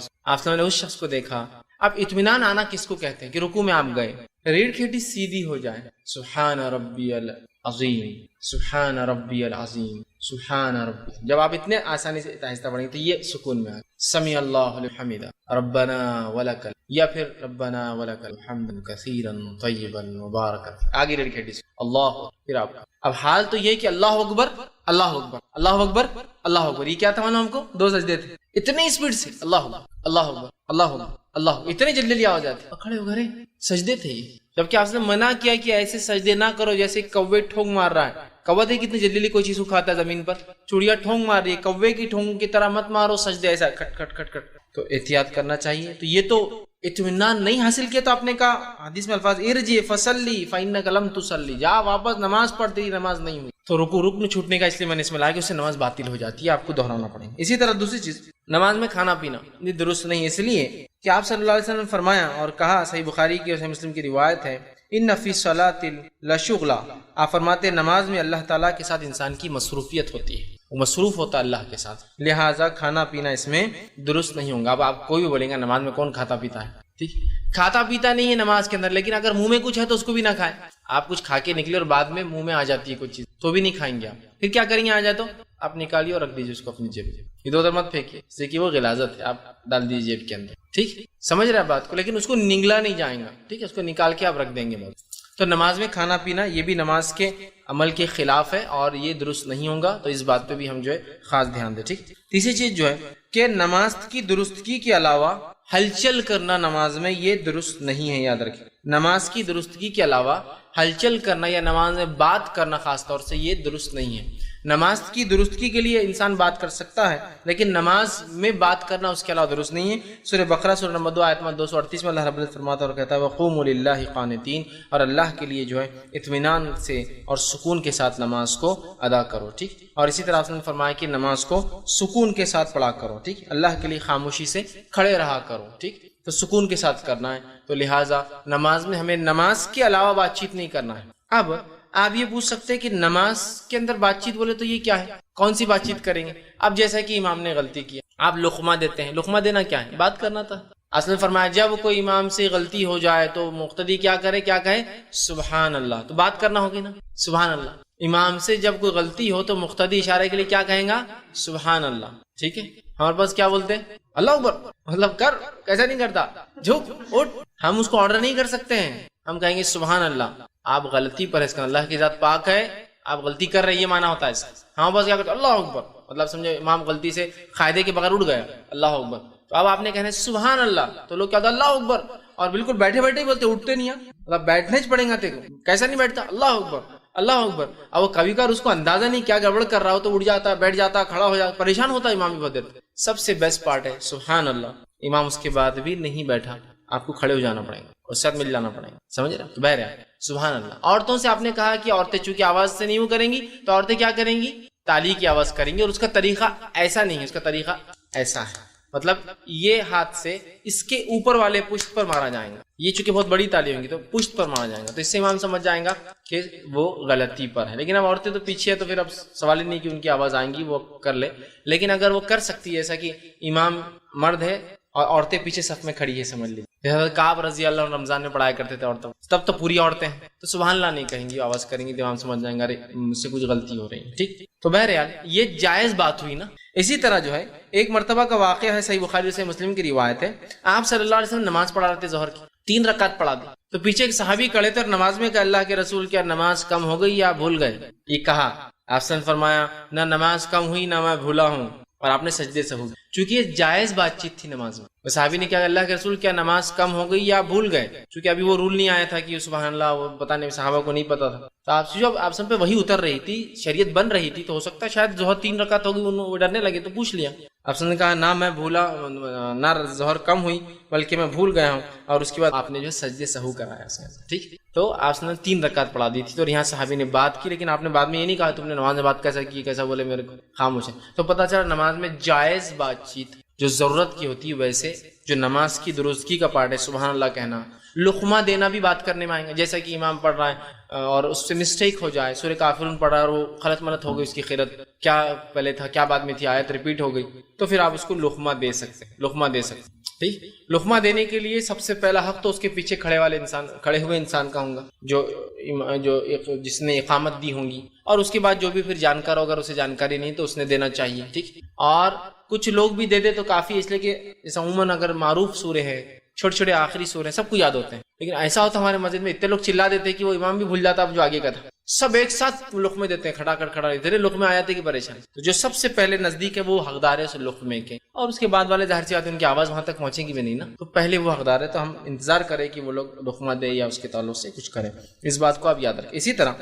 Speaker 2: نے اس شخص کو دیکھا۔ اب اطمینان آنا کس کو کہتے ہیں کہ رکوع میں آپ گئے، ریڑھ کی ہڈی سیدھی ہو جائے، سبحان ربی العظیم سبحان ربی العظیم سبحان ربی، جب آپ اتنے آسانی سے آہستہ پڑھیں گے تو یہ سکون میں آئے، سمیع اللہ لمن حمیدہ ربنا ولک، یا پھر ربنا ولک الحمد کثیرا طیبا مبارکا، آگے ریڑھ کی ہڈی سے اللہ، پھر آپ اب حال تو یہ کہ اللہ اکبر اللہ اکبر اللہ اکبر اللہ اکبر، یہ کیا تھا معلوم ہم کو؟ 2 سجدے تھے، اتنے اسپیڈ سے اللہ اکبر اللہ اکبر اللہ اکبر اللہ، اتنے جلدی آ جاتے، کھڑے ہو گئے، سجدے تھے یہ، جبکہ آپ نے منع کیا کہ ایسے سجدے نہ کرو جیسے کوے ٹھونگ مار رہا ہے۔ کوا دیکھ کتنی جلدی کوئی چیز کھاتا ہے زمین پر، چڑیا ٹھونگ مار رہی ہے، کوے کی ٹھونگ کی طرح مت مارو سجدے ایسا کھٹ کھٹ کھٹ کھٹ، تو احتیاط کرنا چاہیے۔ تو یہ تو اطمینان نہیں حاصل کیا، تو آپ نے کہا حدیث میں الفاظ ارجع فصلی فانک لم تصلی، جا واپس نماز پڑھ، تیری نماز نہیں ہوئی۔ تو رکن چھوٹنے کا اس لیے میں نے اس میں لایا کہ اس سے نماز باطل ہو جاتی ہے، آپ کو دہرانا پڑے گا۔ اسی طرح دوسری چیز، نماز میں کھانا پینا یہ درست نہیں، اس لیے کہ آپ صلی اللہ علیہ وسلم نے فرمایا اور کہا، صحیح بخاری کی اور صحیح مسلم کی روایت ہے، ان فی الصلاۃ لشغلا، آپ فرماتے ہیں نماز میں اللہ تعالیٰ کے ساتھ انسان کی مصروفیت ہوتی ہے، وہ مصروف ہوتا ہے اللہ کے ساتھ، لہٰذا کھانا پینا اس میں درست نہیں ہوگا۔ اب آپ کوئی بھی بولیں گا نماز میں کون کھاتا پیتا ہے، ٹھیک، کھاتا پیتا نہیں ہے نماز کے اندر، لیکن اگر منہ میں کچھ ہے تو اس کو بھی نہ کھائیں۔ آپ کچھ کھا کے نکلے اور بعد میں منہ میں آ جاتی ہے کچھ چیز تو بھی نہیں کھائیں گے آپ، پھر کیا کریں گے؟ آ جائے تو آپ نکالیے اور رکھ دیجیے اس کو اپنی جیب میں، ادھر ادھر مت پھینکیے، اس سے کہ وہ غلاظت ہے، آپ ڈال دیجیے جیب کے اندر، ٹھیک، سمجھ رہے ہیں بات کو، لیکن اس کو نگلا نہیں جائے گا، ٹھیک ہے، اس کو نکال کے آپ رکھ دیں گے بس۔ تو نماز میں کھانا پینا یہ بھی نماز کے عمل کے خلاف ہے اور یہ درست نہیں ہوگا، تو اس بات پہ بھی ہم جو ہے خاص دھیان دیں، ٹھیک۔ تیسری چیز جو ہے کہ نماز کی درستگی کے علاوہ ہلچل کرنا نماز میں یہ درست نہیں ہے، یاد رکھیں، نماز کی درستگی کے علاوہ ہلچل کرنا یا نماز میں بات کرنا خاص طور سے یہ درست نہیں ہے۔ نماز کی درستگی کے لیے انسان بات کر سکتا ہے، لیکن نماز میں بات کرنا اس کے علاوہ درست نہیں ہے۔ سورہ بقرہ سورہ نمبر 2 آیت نمبر 238 میں اللہ رب العزت فرماتا ہے اور کہتا ہے وَقُومُوا لِلَّهِ قَانِتِينَ، اور اللہ کے لیے جو ہے اطمینان سے اور سکون کے ساتھ نماز کو ادا کرو، ٹھیک۔ اور اسی طرح آپ نے فرمایا کہ نماز کو سکون کے ساتھ پڑھا کرو، ٹھیک، اللہ کے لیے خاموشی سے کھڑے رہا کرو، ٹھیک۔ تو سکون کے ساتھ کرنا ہے. تو لہٰذا نماز میں ہمیں نماز کے علاوہ بات چیت نہیں کرنا ہے. اب آپ یہ پوچھ سکتے ہیں کہ نماز کے اندر بات چیت بولے تو یہ کیا ہے, کون سی بات چیت کریں گے؟ اب جیسا کہ امام نے غلطی کی, آپ لقمہ دیتے ہیں, لقمہ دینا کیا ہے؟ بات کرنا تھا. اصل میں فرمایا جب کوئی امام سے غلطی ہو جائے تو مقتدی کیا کرے, کیا کہے؟ سبحان اللہ. تو بات کرنا ہوگی نا, سبحان اللہ. امام سے جب کوئی غلطی ہو تو مقتدی اشارے کے لیے کیا کہیں گا؟ سبحان اللہ. ٹھیک ہے, ہمارے پاس کیا بولتے ہیں؟ اللہ اکبر. مطلب کر, کیسا نہیں کرتا, جھک اٹھ. ہم اس کو آرڈر نہیں کر سکتے ہیں, ہم کہیں گے سبحان اللہ. آپ غلطی پر اس کا اللہ کی ذات پاک ہے, آپ غلطی کر رہے ہیں, یہ معنی ہوتا ہے اس کا. ہاں بس کیا کرتے, اللہ اکبر. مطلب سمجھو امام غلطی سے قاعدے کے بغیر اٹھ گیا, اللہ اکبر. تو اب آپ نے کہنا ہے سبحان اللہ, تو لوگ کیا ہوتا ہے اللہ اکبر, اور بالکل بیٹھے بیٹھے ہی بولتے, اٹھتے نہیں ہیں. مطلب بیٹھنے چ پڑیں گا تیرے کو, کیسا نہیں بیٹھتا, اللہ اکبر اللہ اکبر. اب وہ کبھی کبھار اس کو اندازہ نہیں کیا گڑبڑ کر رہا ہو تو اٹھ جاتا ہے, بیٹھ جاتا ہے, کھڑا ہو جاتا, پریشان ہوتا ہے امام بھی بہت دیر. سب سے بیسٹ پارٹ ہے سبحان اللہ. امام اس کے بعد بھی نہیں بیٹھا, آپ کو کھڑے ہو جانا پڑے گا, اس ساتھ مل جانا پڑے گا, سمجھ رہے؟ تو بہرحال سبحان اللہ. عورتوں سے آپ نے کہا کہ عورتیں چونکہ آواز سے نہیں وہ کریں گی, تو عورتیں کیا کریں گی؟ تالی کی آواز کریں گی, اور اس کا طریقہ ایسا نہیں ہے, اس کا طریقہ ایسا ہے. مطلب یہ ہاتھ سے اس کے اوپر والے پشت پر مارا جائے گا. یہ چونکہ بہت بڑی تالی ہوں گی تو پشت پر مارا جائے گا, تو اس سے امام سمجھ جائیں گا کہ وہ غلطی پر ہے. لیکن اب عورتیں تو پیچھے ہے, تو پھر اب سوال ہی نہیں کہ ان کی آواز آئیں گی, وہ کر لے. لیکن اگر وہ کر سکتی ہے, ایسا کہ امام مرد ہے اور عورتیں پیچھے صف میں کھڑی ہے, سمجھ لی حضرت کعب رضی اللہ عنہ رمضان میں پڑھایا کرتے تھے عورتوں, تب تو پوری عورتیں ہیں, تو سبحان اللہ نہیں کہیں گی, آواز کریں گی, امام سمجھ جائیں گے ارے مجھ سے کچھ غلطی ہو رہی ہے. ٹھیک, تو بہرحال یہ جائز بات ہوئی نا. اسی طرح جو ہے ایک مرتبہ کا واقعہ ہے, صحیح بخاری صحیح مسلم کی روایت ہے. آپ صلی اللہ علیہ وسلم نماز پڑھا رہے تھے ظہر کی, 3 رکعت پڑھا دی. تو پیچھے ایک صحابی کھڑے تھے اور نماز میں کہ اللہ کے رسول کیا نماز کم ہو گئی یا بھول گئے؟ یہ کہا. آپ نے فرمایا نہ نماز کم ہوئی نہ میں بھولا ہوں, اور آپ نے سجدے سے ہو گئے. چونکہ یہ جائز بات چیت تھی نماز میں. صحابی نے کہا اللہ کے رسول کیا نماز کم ہو گئی یا بھول گئے؟ چونکہ ابھی وہ رول نہیں آیا تھا کہ سبحان اللہ, وہ پتہ نہیں, صحابہ کو نہیں پتا تھا. تو آپ سے جو آپ سب پہ وہی اتر رہی تھی, شریعت بن رہی تھی, تو ہو سکتا ہے شاید ظہر 3 رکعت ہوگی, وہ ڈرنے لگے تو پوچھ لیا. آپ نے کہا نہ میں بھولا, نہ ظہر کم ہوئی بلکہ میں بھول گیا ہوں, اور اس کے بعد آپ نے جو سجدے سہو کرایا. ٹھیک, تو آپ نے 3 رکعت پڑھا دی تھی. تو یہاں صحابی نے بات کی, لیکن آپ نے بعد میں یہ نہیں کہا تم نے نماز میں بات کیسا کی, کیسا بولے, میرے کو خاموش ہے. تو پتہ چلا نماز میں جائز بات چیت جو ضرورت کی ہوتی ہے, ویسے جو نماز کی درستگی کا پارٹ ہے سبحان اللہ کہنا, لقمہ دینا بھی بات کرنے میں آئیں گا. جیسا کہ امام پڑھ رہا ہے اور اس سے مسٹیک ہو جائے, سورہ کافرون پڑھ رہا ہے اور وہ غلط ملت ہو گئی, اس کی قرأت کیا پہلے تھا کیا بعد میں تھی, آیت ریپیٹ ہو گئی, تو پھر آپ اس کو لقمہ دے سکتے, لقمہ دے سکتے. ٹھیک, لقمہ دینے کے لیے سب سے پہلا حق تو اس کے پیچھے کھڑے ہوئے انسان کا ہوگا, جو جس نے اقامت دی ہوں گی, اور اس کے بعد جو بھی پھر جانکار ہوگا, اسے جانکاری نہیں تو اس نے دینا چاہیے. ٹھیک, اور کچھ لوگ بھی دے دے تو کافی, اس لیے کہ جیسا عموماً اگر معروف سورے ہے, چھوٹے چھوٹے آخری سورے سب کو یاد ہوتے ہیں, لیکن ایسا ہوتا ہمارے مسجد میں اتنے لوگ چلا دیتے کہ وہ امام بھی بھول جاتا اب جو آگے کا تھا, سب ایک ساتھ لقمے دیتے ہیں, کھڑا ادھر لقمے آ جاتے کہ پریشان. تو جو سب سے پہلے نزدیک ہے وہ حقدار ہے اس لقمے کے, اور اس کے بعد والے ظاہر سی بات ہے ان کی آواز وہاں تک پہنچے گی بھی نہیں نا, تو پہلے وہ حقدار ہے. تو ہم انتظار کریں کہ وہ لوگ لقمہ دے یا اس کے تعلق سے کچھ کریں, اس بات کو آپ یاد رکھیں. اسی طرح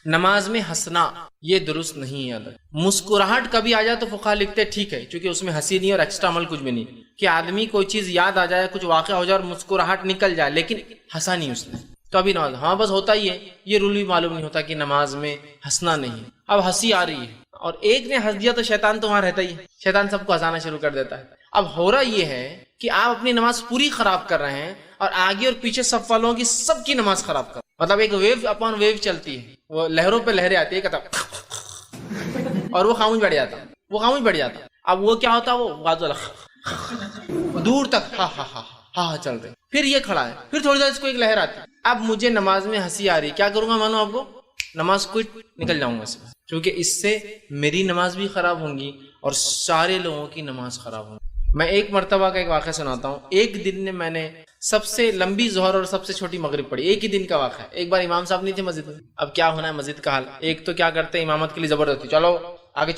Speaker 2: نماز میں ہنسنا یہ درست نہیں ہے. مسکراہٹ کبھی آ جائے تو فقہا لکھتے ٹھیک ہے, کیونکہ اس میں ہنسی نہیں اور ایکسٹرا عمل کچھ بھی نہیں, کہ آدمی کوئی چیز یاد آ جائے, کچھ واقعہ ہو جائے اور مسکراہٹ نکل جائے, لیکن ہنسا نہیں اس نے, تو ابھی نماز, ہاں بس ہوتا ہی ہے, یہ رول بھی معلوم نہیں ہوتا کہ نماز میں ہنسنا نہیں ہے. اب ہنسی آ رہی ہے اور ایک نے ہنس دیا تو شیطان تو وہاں رہتا ہی ہے, شیطان سب کو ہنسانا شروع کر دیتا ہے. اب ہو رہا یہ ہے کہ آپ اپنی نماز پوری خراب کر رہے ہیں اور آگے اور پیچھے صف والوں کی سب کی نماز خراب کر, مطلب ایک ویو اپون ویو چلتی ہے, وہ لہروں پہ لہریں آتی ہے اور وہ خاموش بیٹھ جاتا, اب وہ کیا ہوتا, وہ دور تک ہاں ہاں ہاں ہاں چل رہے, پھر یہ کھڑا ہے, پھر تھوڑی دیر اس کو ایک لہر آتی. اب مجھے نماز میں ہنسی آ رہی, کیا کروں گا, مانو آپ کو نماز کو نکل جاؤں گا اس میں, کیونکہ اس سے میری نماز بھی خراب ہوں گی اور سارے لوگوں کی نماز خراب ہوں گی. میں ایک مرتبہ کا ایک واقعہ سناتا ہوں. ایک دن میں نے سب سے لمبی ظہر اور سب سے چھوٹی مغرب پڑھی, ایک ہی دن کا واقعہ ہے. ایک بار امام صاحب نہیں تھے مسجد میں, اب کیا ہونا ہے مسجد کا حال, ایک تو کیا کرتے ہیں امامت کے لیے زبردستی, چلو آگے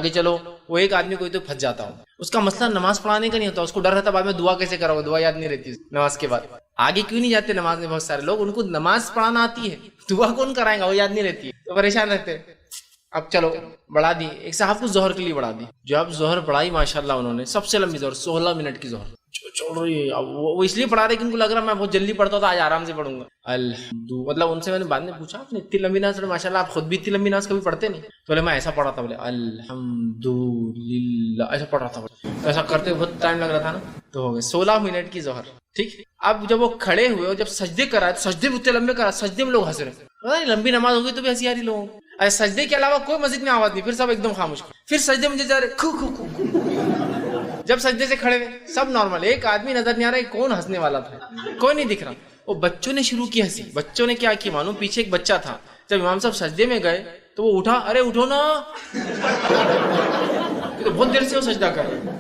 Speaker 2: چلو, وہ ایک آدمی کوئی تو پھنس جاتا ہوں. اس کا مسئلہ نماز پڑھانے کا نہیں ہوتا, اس کو ڈر رہتا بعد میں دعا کیسے کرو گا, دعا یاد نہیں رہتی نماز کے بعد. آگے کیوں نہیں جاتے نماز میں بہت سارے لوگ, ان کو نماز پڑھانا آتی ہے, دعا کون کرائے گا, وہ یاد نہیں رہتی ہے, تو پریشان رہتے. اب چلو بڑھا دی, ایک صاحب کو ظہر کے لیے بڑھا دی. جو اب ظہر بڑھائی ماشاءاللہ انہوں نے, سب سے لمبی ظہر 16 منٹ کی ظہر, چھوڑ رہی ہے. اب وہ اس لیے پڑھا رہے کہ ان کو لگ رہا میں بہت جلدی پڑھتا تھا, آج آرام سے پڑھوں گا. الحمد, مطلب ان سے میں نے بعد میں پوچھا آپ نے اتنی لمبی نماز ماشاء اللہ آپ خود بھی اتنی لمبی نماز کبھی پڑھتے نہیں؟ تو بولے میں ایسا پڑھا تھا. بولے الحمد للہ ایسا پڑھ رہا تھا. ایسا کرتے بہت ٹائم لگ رہا تھا نا. تو ہو گئے 16 منٹ کی ظہر. ٹھیک, اب جب وہ کھڑے ہوئے اور جب سجدے کرا تو سجدے بھی اتنے لمبے کرا, سجدے میں لوگ ہنس رہے. پتہ نہیں لمبی نماز ہوگی تو بھی ہنسی آ رہی لوگوں کو. سجدے کے علاوہ کوئی مسجد میں آواز نہیں, پھر سب ایک دم خاموش. پھر سجدے میں جا رہے کھو کھو کھو. جب سجدے سے کھڑے ہوئے سب نارمل, ایک آدمی نظر نہیں آ رہا ہے کون ہنسنے والا تھا, کوئی نہیں دکھ رہا. وہ بچوں نے شروع کی ہنسی. بچوں نے کیا کی معلوم, پیچھے ایک بچہ تھا, جب امام صاحب سجدے میں گئے تو وہ اٹھا, ارے اٹھو نا, تو بہت دیر سے وہ سجدہ کر رہے.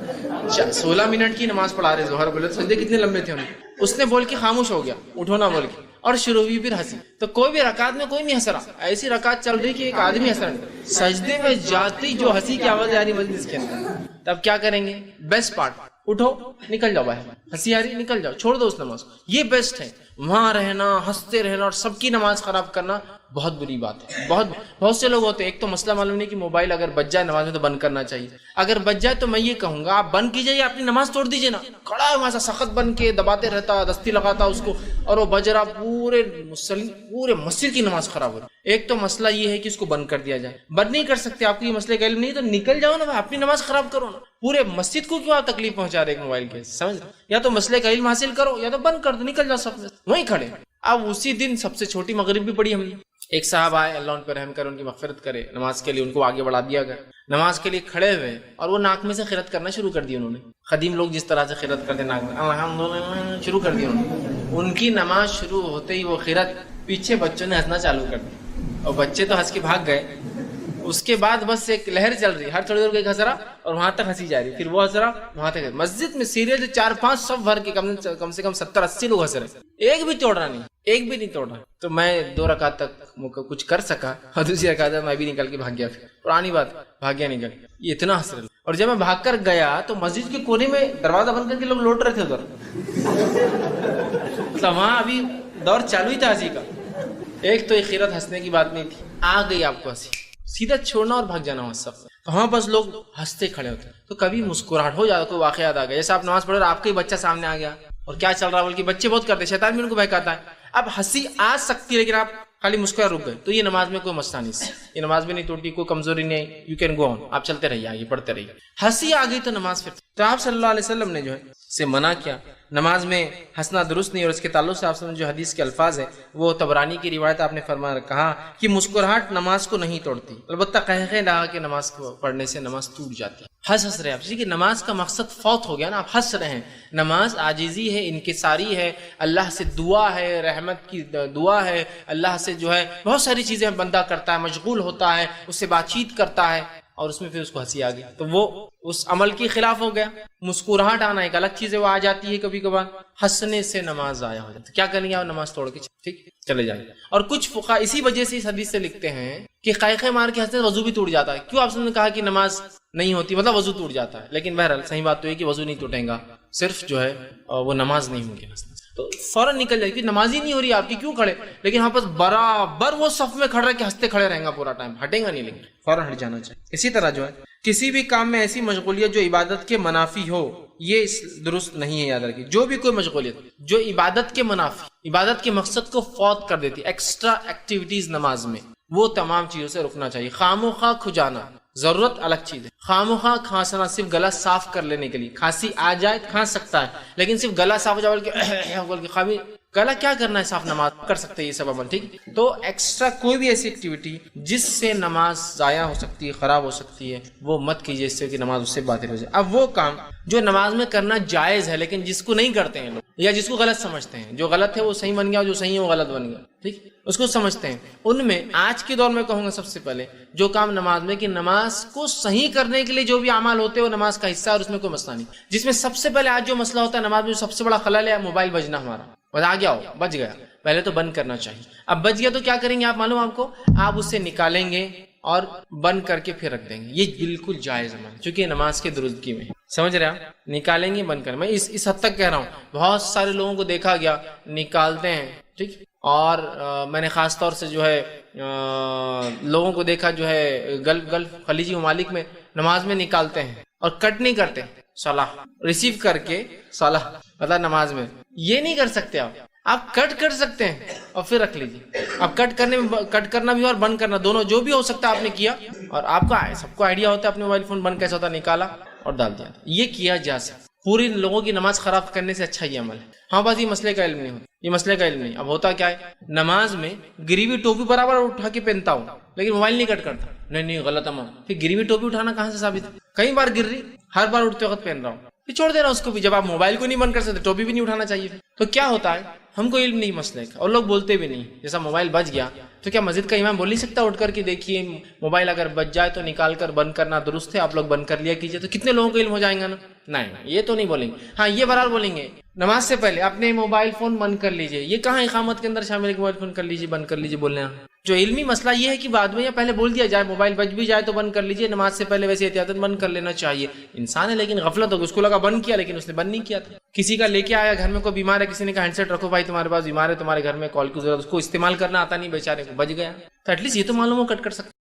Speaker 2: 16 منٹ کی نماز پڑھا رہے ظہر, بولے سجدے کتنے لمبے تھے. اس نے بول کے خاموش ہو گیا, اٹھو نا بول کے, اور شروع ہوئی پھر ہنسی. تو کوئی بھی رکعت میں کوئی نہیں ہنس رہا, ایسی رکعت چل رہی کہ ایک آدمی ہنس رہا نہیں. سجدے میں جاتے ہی جو ہنسی کی آواز آ رہی مجلس کے اندر, تب کیا کریں گے؟ بیسٹ پارٹ, اٹھو نکل جاؤ باہر, ہنسی آ رہی نکل جاؤ, چھوڑ دو اس نماز کو. یہ بیسٹ ہے. وہاں رہنا, ہنستے رہنا اور سب کی نماز خراب کرنا بہت بری بات ہے. بہت سے لوگ ہوتے ہیں, ایک تو مسئلہ معلوم نہیں کہ موبائل اگر بج جائے نماز میں تو بند کرنا چاہیے. اگر بج جائے تو میں یہ کہوں گا آپ بند کیجئے, اپنی نماز توڑ دیجئے نا. کھڑا ہے وہاں سے سخت بن کے دباتے رہتا, دستی لگاتا اس کو, اور وہ بج رہا, پورے مسجد کی نماز خراب ہو رہی. ایک تو مسئلہ یہ ہے کہ اس کو بند کر دیا جائے. بند نہیں کر سکتے, آپ کو یہ مسئلے کا علم نہیں تو نکل جاؤ نا, اپنی نماز خراب کرو نا. پورے مسجد کو کیوں آپ تکلیف پہنچا رہے ایک موبائل کے, سمجھ رہے؟ یا تو مسئلے کا علم حاصل کرو یا تو بند کر دو, نکل جاؤ سب وہیں کھڑے. اب اسی دن سب سے چھوٹی مغرب بھی پڑھی ہم نے. ایک صاحب آئے, اللہ ان پر رحم کرے, ان کی مغفرت کرے, نماز کے لیے ان کو آگے بڑھا دیا گیا. نماز کے لیے کھڑے ہوئے اور وہ ناک میں سے خیرت کرنا شروع کر دی انہوں نے. قدیم لوگ جس طرح سے خیرت کرتے ناک میں الحمدللہ شروع کر دی انہوں نے. ان کی نماز شروع ہوتے ہی وہ خیرت, پیچھے بچوں نے ہنسنا چالو کر دی اور بچے تو ہنس کے بھاگ گئے. اس کے بعد بس ایک لہر چل رہی, ہر تھوڑی دیر کو ایک ہنس رہا اور وہاں تک ہنسی جا رہی, پھر وہ ہنس رہا وہاں تک. مسجد میں سیریل 4-5 صف بھر کے کم سے کم 70-80 لوگ ہنس رہے, ایک بھی توڑ رہا نہیں, ایک بھی نہیں توڑ رہا. تو میں 2 رکعت تک کچھ کر سکا اور دوسری رکعت میں بھی نکل کے بھاگ گیا. پھر پرانی بات, بھاگ گیا نکل, یہ اتنا ہنس رہے. اور جب میں بھاگ کر گیا تو مسجد کے کونے میں دروازہ بند کر کے لوگ لوٹ رہے تھے ادھر. مطلب وہاں ابھی دور چالو ہی تھا ہنسی کا. ایک تو ایک خیرت ہنسنے کی بات نہیں تھی, آ گئی آپ کو ہنسی, سیدھا چھوڑنا اور بھاگ جانا. وہاں سب وہاں بس لوگ ہنستے کھڑے ہوتے. تو کبھی مسکراہٹ ہو جاتا, کوئی واقعہ یاد آ گیا, جیسے آپ نماز پڑھ رہے آپ کا ہی بچہ سامنے آ گیا اور کیا چل رہا ہے, بلکہ بچے بہت کرتے, شیطان بھی ان کو بہکاتا ہے. اب ہنسی آ سکتی ہے لیکن آپ خالی مسکرا رک گئے تو یہ نماز میں کوئی مسئلہ نہیں, یہ نماز میں نہیں ٹوٹتی, کوئی کمزوری نہیں, یو کین گو آن, آپ چلتے رہیے, آگے پڑھتے رہیے. ہنسی آ گئی تو نماز پھر. تو آپ صلی اللہ علیہ وسلم نے جو ہے سے منع کیا, نماز میں ہنسنا درست نہیں. اور اس کے تعلق سے آپ جو حدیث کے الفاظ ہیں وہ طبرانی کی روایت, آپ نے فرمایا کہا کہ مسکراہٹ نماز کو نہیں توڑتی, البتہ قہقہ لگا کے نماز کو پڑھنے سے نماز ٹوٹ جاتی ہے. ہنس رہے آپ, کہ نماز کا مقصد فوت ہو گیا نا, آپ ہنس رہے ہیں. نماز عاجزی ہے, انکساری ہے, اللہ سے دعا ہے, رحمت کی دعا ہے, اللہ سے جو ہے بہت ساری چیزیں بندہ کرتا ہے, مشغول ہوتا ہے, اس سے بات چیت کرتا ہے, اور اس میں پھر اس کو ہنسی آ گئی تو وہ اس عمل کے خلاف ہو گیا. مسکراہٹ آنا ایک الگ چیز ہے, وہ آ جاتی ہے کبھی کبھار, ہنسنے سے نماز ضائع ہو جاتی ہے. کیا کریں گے آپ, نماز توڑ کے ٹھیک چلے جائیں. اور کچھ فقہا اسی وجہ سے اس حدیث سے لکھتے ہیں کہ قائقے مار کے ہنسنے وضو بھی ٹوٹ جاتا ہے. کیوں آپ نے کہا کہ نماز نہیں ہوتی, مطلب وضو ٹوٹ جاتا ہے, لیکن بہرحال صحیح بات تو یہ کہ وضو نہیں ٹوٹے گا, صرف جو ہے وہ نماز نہیں ہوگی. تو فوراً نکل جائے, کیونکہ نماز ہی نہیں ہو رہی آپ کی, کیوں کھڑے, لیکن وہاں پر برابر وہ صف میں کھڑا رہ کے ہنستے کھڑے رہیں گا پورا ٹائم, ہٹیں گا نہیں, لیکن فوراً ہٹ جانا چاہیے. اسی طرح جو ہے کسی بھی کام میں ایسی مشغولیت جو عبادت کے منافی ہو, یہ درست نہیں ہے. یاد رکھیے, جو بھی کوئی مشغولیت جو عبادت کے منافی, عبادت کے مقصد کو فوت کر دیتی, ایکسٹرا ایکٹیویٹیز نماز میں, وہ تمام چیزوں سے رکنا چاہیے. خام و خواہ کھجانا ضرورت الگ چیز ہے. خام و خواہ کھانسنا صرف گلا صاف کر لینے کے لیے, کھانسی آ جائے کھانس سکتا ہے, لیکن صرف گلا صاف ہو جائے بول کے خامی گلا کیا کرنا ہے, صاف نماز کر سکتے ہیں یہ سب عمل, ٹھیک. تو ایکسٹرا کوئی بھی ایسی ایکٹیویٹی جس سے نماز ضائع ہو سکتی ہے, خراب ہو سکتی ہے, وہ مت کیجیے, اس سے کہ نماز اس سے باطل ہو جائے. اب وہ کام جو نماز میں کرنا جائز ہے لیکن جس کو نہیں کرتے ہیں لوگ, یا جس کو غلط سمجھتے ہیں, جو غلط ہے وہ صحیح بن گیا, جو صحیح ہے وہ غلط بن گیا, ٹھیک, اس کو سمجھتے ہیں. ان میں آج کے دور میں کہوں گا سب سے پہلے جو کام نماز میں, کہ نماز کو صحیح کرنے کے لیے جو بھی اعمال ہوتے ہیں وہ نماز کا حصہ ہے, اور اس میں کوئی مسئلہ نہیں. جس میں سب سے پہلے آج جو مسئلہ ہوتا ہے نماز میں, سب سے بڑا خلل ہے موبائل بجنا. ہمارا بتا گیا ہو, بج گیا, پہلے تو بند کرنا چاہیے. اب بج گیا تو کیا کریں گے آپ, معلوم آپ کو, آپ اسے نکالیں گے اور بند کر کے پھر رکھ دیں گے. یہ بالکل جائز عمل ہے, چونکہ نماز کے درستگی میں, سمجھ رہے آپ, نکالیں گے بند کریں. میں اس حد تک کہہ رہا ہوں, بہت سارے لوگوں کو دیکھا گیا نکالتے ہیں, ٹھیک, اور میں نے خاص طور سے جو ہے لوگوں کو دیکھا جو ہے گلف خلیجی ممالک میں نماز میں نکالتے ہیں اور کٹ نہیں کرتے, صلاح ریسیو کر کے صلاح مطلب نماز میں، یہ نہیں کر سکتے آپ کٹ کر سکتے ہیں اور پھر رکھ لیجیے. اب کٹ کرنا بھی اور بند کرنا دونوں جو بھی ہو سکتا ہے آپ نے کیا، اور آپ کا سب کو آئیڈیا ہوتا ہے اپنے موبائل فون بند کیسا ہوتا، نکالا اور ڈال دیا. یہ کیا جا سکتا. پوری لوگوں کی نماز خراب کرنے سے اچھا یہ عمل ہے. ہاں بس یہ مسئلے کا علم نہیں ہوتا، یہ مسئلے کا علم نہیں. اب ہوتا کیا ہے، نماز میں گری ہوئی ٹوپی برابر اٹھا کے پہنتا ہوں لیکن موبائل نہیں کٹ کرتا. نہیں غلط عمل. پھر گری ہوئی ٹوپی اٹھانا کہاں سے ثابت ہے؟ کئی بار گر رہی، ہر بار اٹھتے وقت پہن رہا ہوں، پھر چھوڑ دے رہا اس کو بھی. جب آپ موبائل کو نہیں بند کر سکتے ٹوپی بھی نہیں اٹھانا چاہیے. تو کیا ہوتا ہے، ہم کو علم نہیں مسئلے کا اور لوگ بولتے بھی نہیں. جیسا موبائل بج گیا تو کیا مسجد کا امام بول نہیں سکتا اٹھ کر کہ دیکھیے موبائل اگر بج جائے تو نکال کر بند کرنا درست ہے، آپ لوگ بند کر لیا کیجیے. تو کتنے لوگوں کو علم ہو جائیں گا نا. نہیں یہ تو نہیں بولیں گے. ہاں یہ بہرحال بولیں گے نماز سے پہلے اپنے موبائل فون بند کر لیجیے. یہ کہاں اقامت کے اندر شامل ہے کہ موبائل فون کر لیجیے بند کر لیجیے بولنے ہیں. جو علمی مسئلہ یہ ہے کہ بعد میں یا پہلے بول دیا جائے موبائل بج بھی جائے تو بند کر لیجیے، نماز سے پہلے ویسے احتیاطاً بند کر لینا چاہیے. انسان ہے لیکن غفلت ہوگی، اس کو لگا بند کیا لیکن اس نے بند نہیں کیا تھا. کسی کا لے کے آیا گھر میں کوئی بیمار ہے، کسی نے کہا ہینڈ سیٹ رکھو بھائی تمہارے پاس بیمار ہے تمہارے گھر میں کال کی ضرورت، اس کو استعمال کرنا آتا نہیں بیچارے کو، بج گیا. تو ایٹ لیسٹ یہ تو معلوم ہو کٹ کر سکتا.